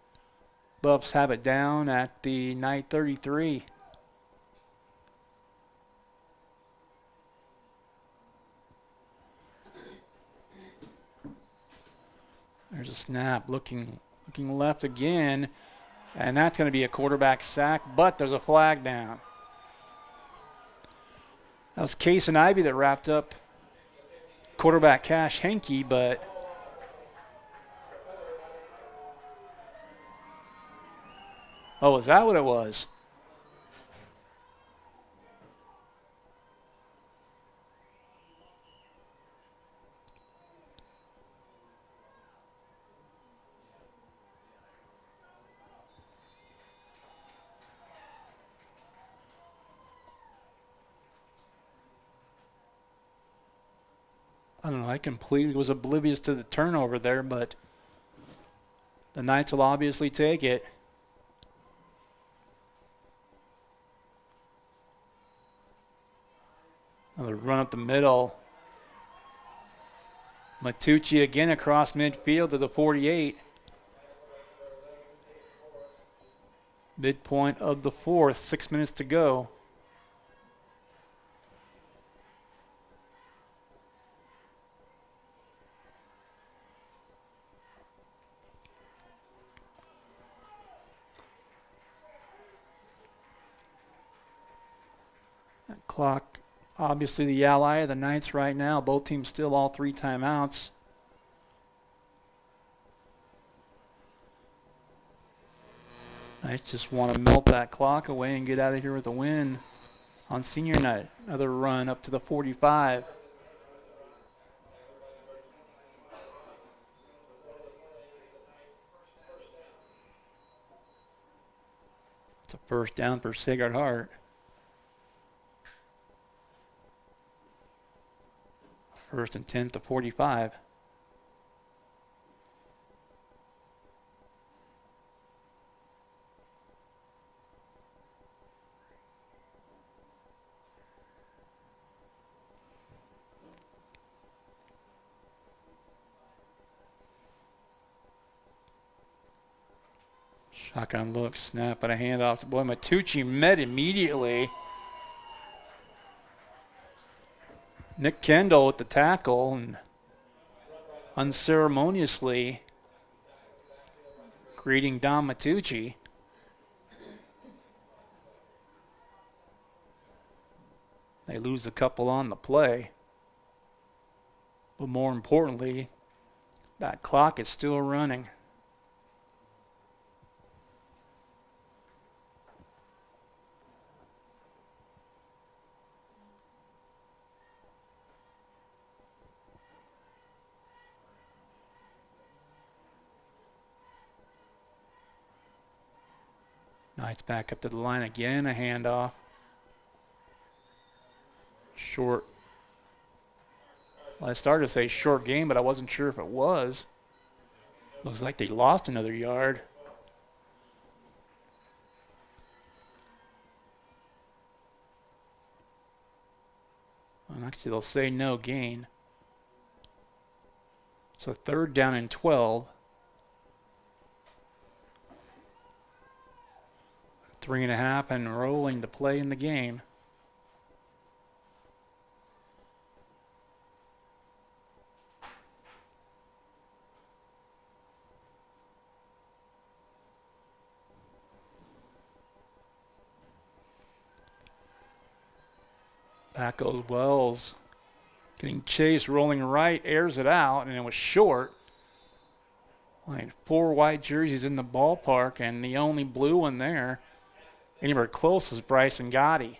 Buffs have it down at the Knight 33. There's a snap, looking left again, and that's going to be a quarterback sack, but there's a flag down. That was Case and Ivy that wrapped up quarterback Cash Henke, but oh, is that what it was? I don't know, I completely was oblivious to the turnover there, but the Knights will obviously take it. Another run up the middle. Matucci again across midfield to the 48. Midpoint of the 4th, 6 minutes to go. That clock, obviously the ally of the Knights right now. Both teams still all 3 timeouts. Knights just want to melt that clock away and get out of here with a win on senior night. Another run up to the 45. It's a 1st down for Sacred Heart. 1st and 10 to 45. Shotgun look, snap, and a handoff to boy Matucci met immediately. Nick Kendall with the tackle and unceremoniously greeting Don Matucci. They lose a couple on the play. But more importantly, that clock is still running. Knights back up to the line again, a handoff. Short. Well, I started to say short game, but I wasn't sure if it was. Looks like they lost another yard. And actually, they'll say no gain. So 3rd down and 12. 3.5 and rolling to play in the game. Back goes Wells. Getting chased, rolling right, airs it out, and it was short. Like 4 white jerseys in the ballpark, and the only blue one there anywhere close was Bryson Gotti.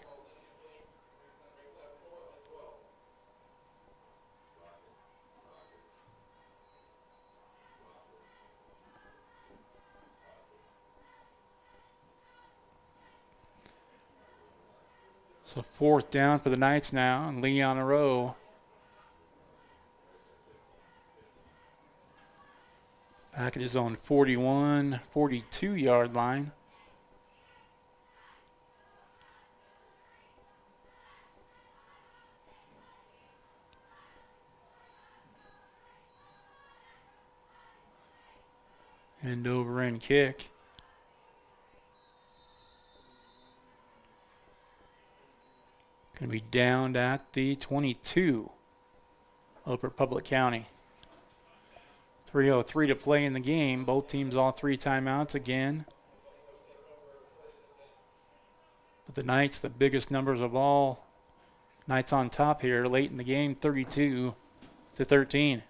So 4th down for the Knights now, and Lee on a row. Back at his own 41, 42 yard line. End over end kick. Going to be downed at the 22 over Public County. 3:03 to play in the game. Both teams all 3 timeouts again. But the Knights, the biggest numbers of all. Knights on top here late in the game, 32-13.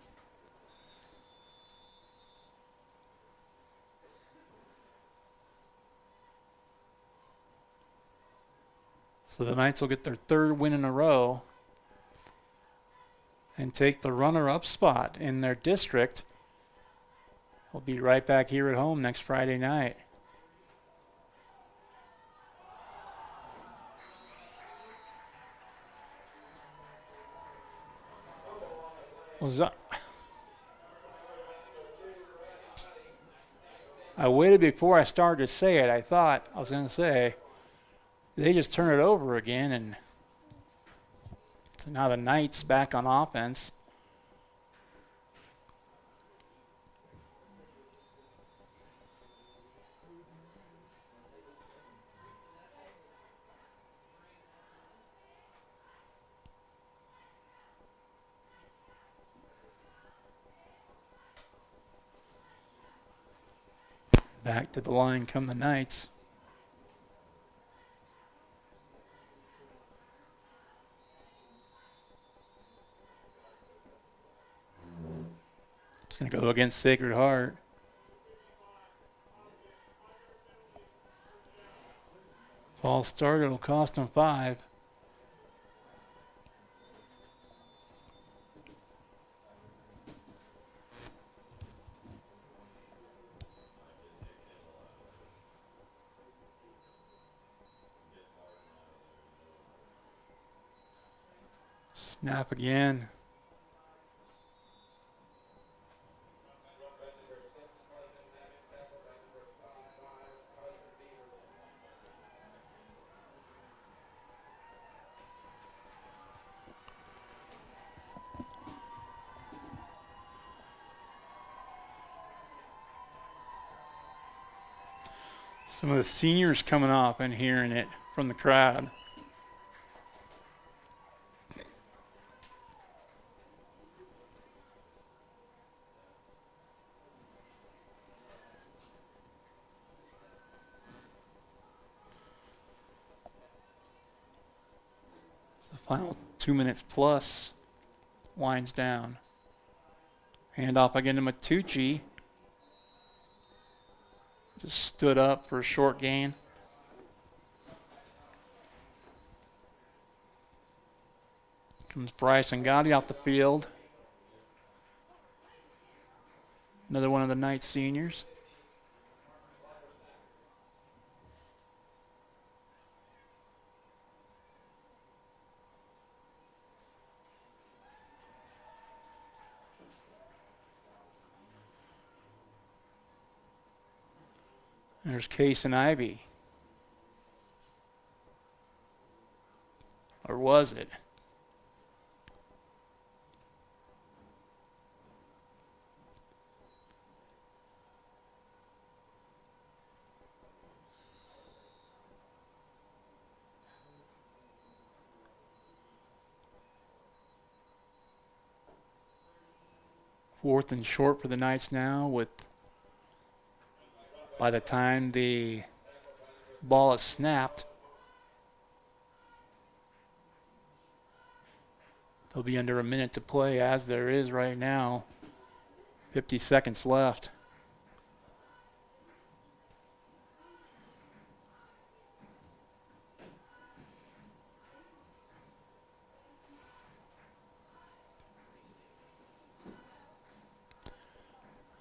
So the Knights will get their 3rd win in a row and take the runner-up spot in their district. We'll be right back here at home next Friday night. I waited before I started to say it. I was going to say, they just turn it over again, and so now the Knights back on offense. Back to the line come the Knights. It's going to go against Sacred Heart. False start, it'll cost them 5. Snap again. Some of the seniors coming up and hearing it from the crowd. The final 2 minutes plus winds down. Handoff again to Matucci. Just stood up for a short gain. Comes Bryson Gotti out the field. Another one of the Knights seniors. There's Case and Ivy. Or was it? Fourth and short for the Knights now with by the time the ball is snapped, they'll be under a minute to play as there is right now. 50 seconds left.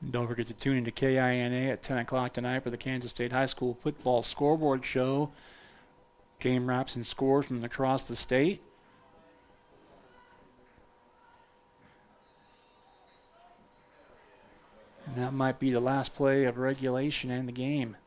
Don't forget to tune into KINA at 10 o'clock tonight for the Kansas State High School Football Scoreboard Show. Game wraps and scores from across the state. And that might be the last play of regulation and the game.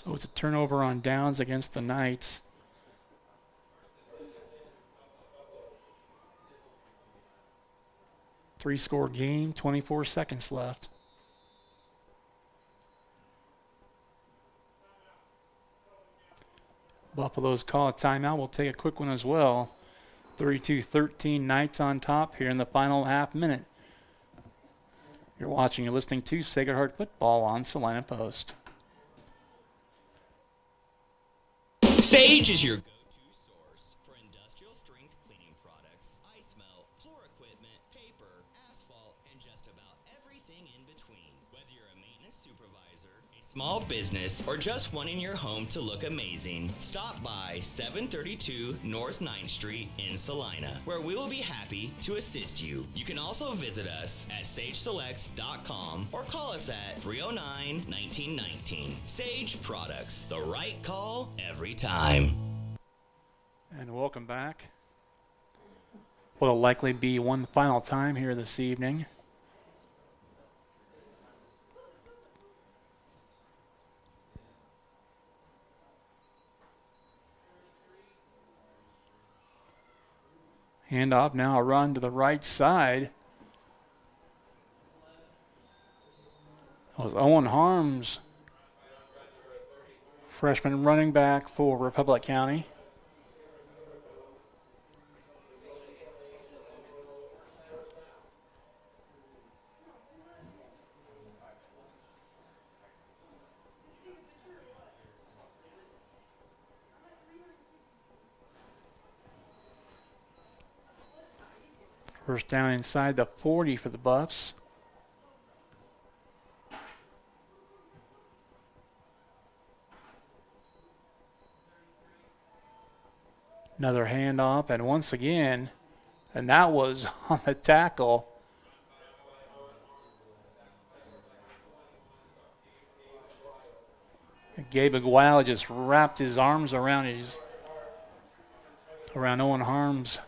So it's a turnover on downs against the Knights. Three-score game, 24 seconds left. Buffalo's call a timeout. We'll take a quick one as well. 32-13 Knights on top here in the final half minute. You're watching and listening to Sacred Heart Football on Salina Post.
Sage is your go-to source for industrial strength cleaning products, ice melt, floor equipment, paper, asphalt, and just about everything in between. Whether you're a maintenance supervisor, a small business, or just wanting your home to look amazing, stop by 732 North 9th Street in Salina, where we will be happy to assist you. You can also visit us at sageselects.com or call us at 309-1919. Sage Products, the right call every time.
And welcome back. What'll likely be one final time here this evening. Handoff now, a run to the right side. That was Owen Harms, freshman running back for Republic County. First down inside the 40 for the Buffs. Another handoff, and once again, and that was on the tackle. Gabe Aguila just wrapped his arms around Owen Harms'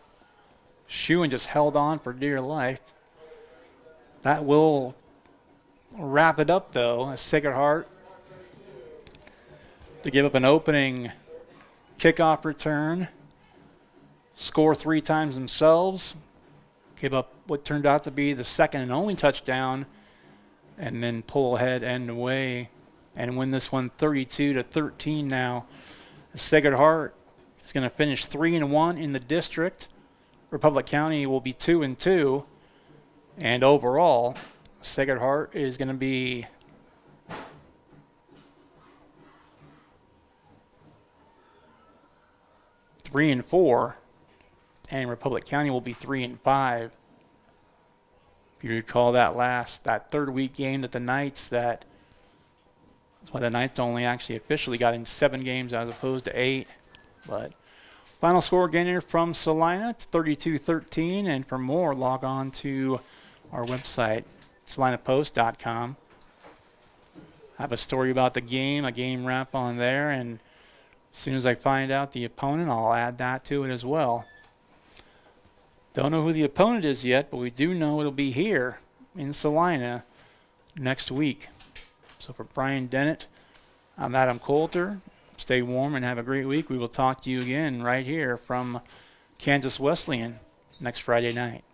shoe and just held on for dear life. That will wrap it up, though, as Sacred Heart to give up an opening kickoff return, score 3 times themselves, give up what turned out to be the second and only touchdown, and then pull ahead and away and win this one 32-13 now. Sacred Heart is going to finish 3-1 in the district. Republic County will be 2-2, and overall, Sacred Heart is going to be three and 4, and Republic County will be 3-5. If you recall that third week game that the Knights, that's why the Knights only actually officially got in 7 games as opposed to 8, but. Final score again here from Salina. It's 32-13, and for more, log on to our website, salinapost.com. I have a story about the game, a game wrap on there, and as soon as I find out the opponent, I'll add that to it as well. Don't know who the opponent is yet, but we do know it'll be here in Salina next week. So for Brian Dennett, I'm Adam Coulter. Stay warm and have a great week. We will talk to you again right here from Kansas Wesleyan next Friday night.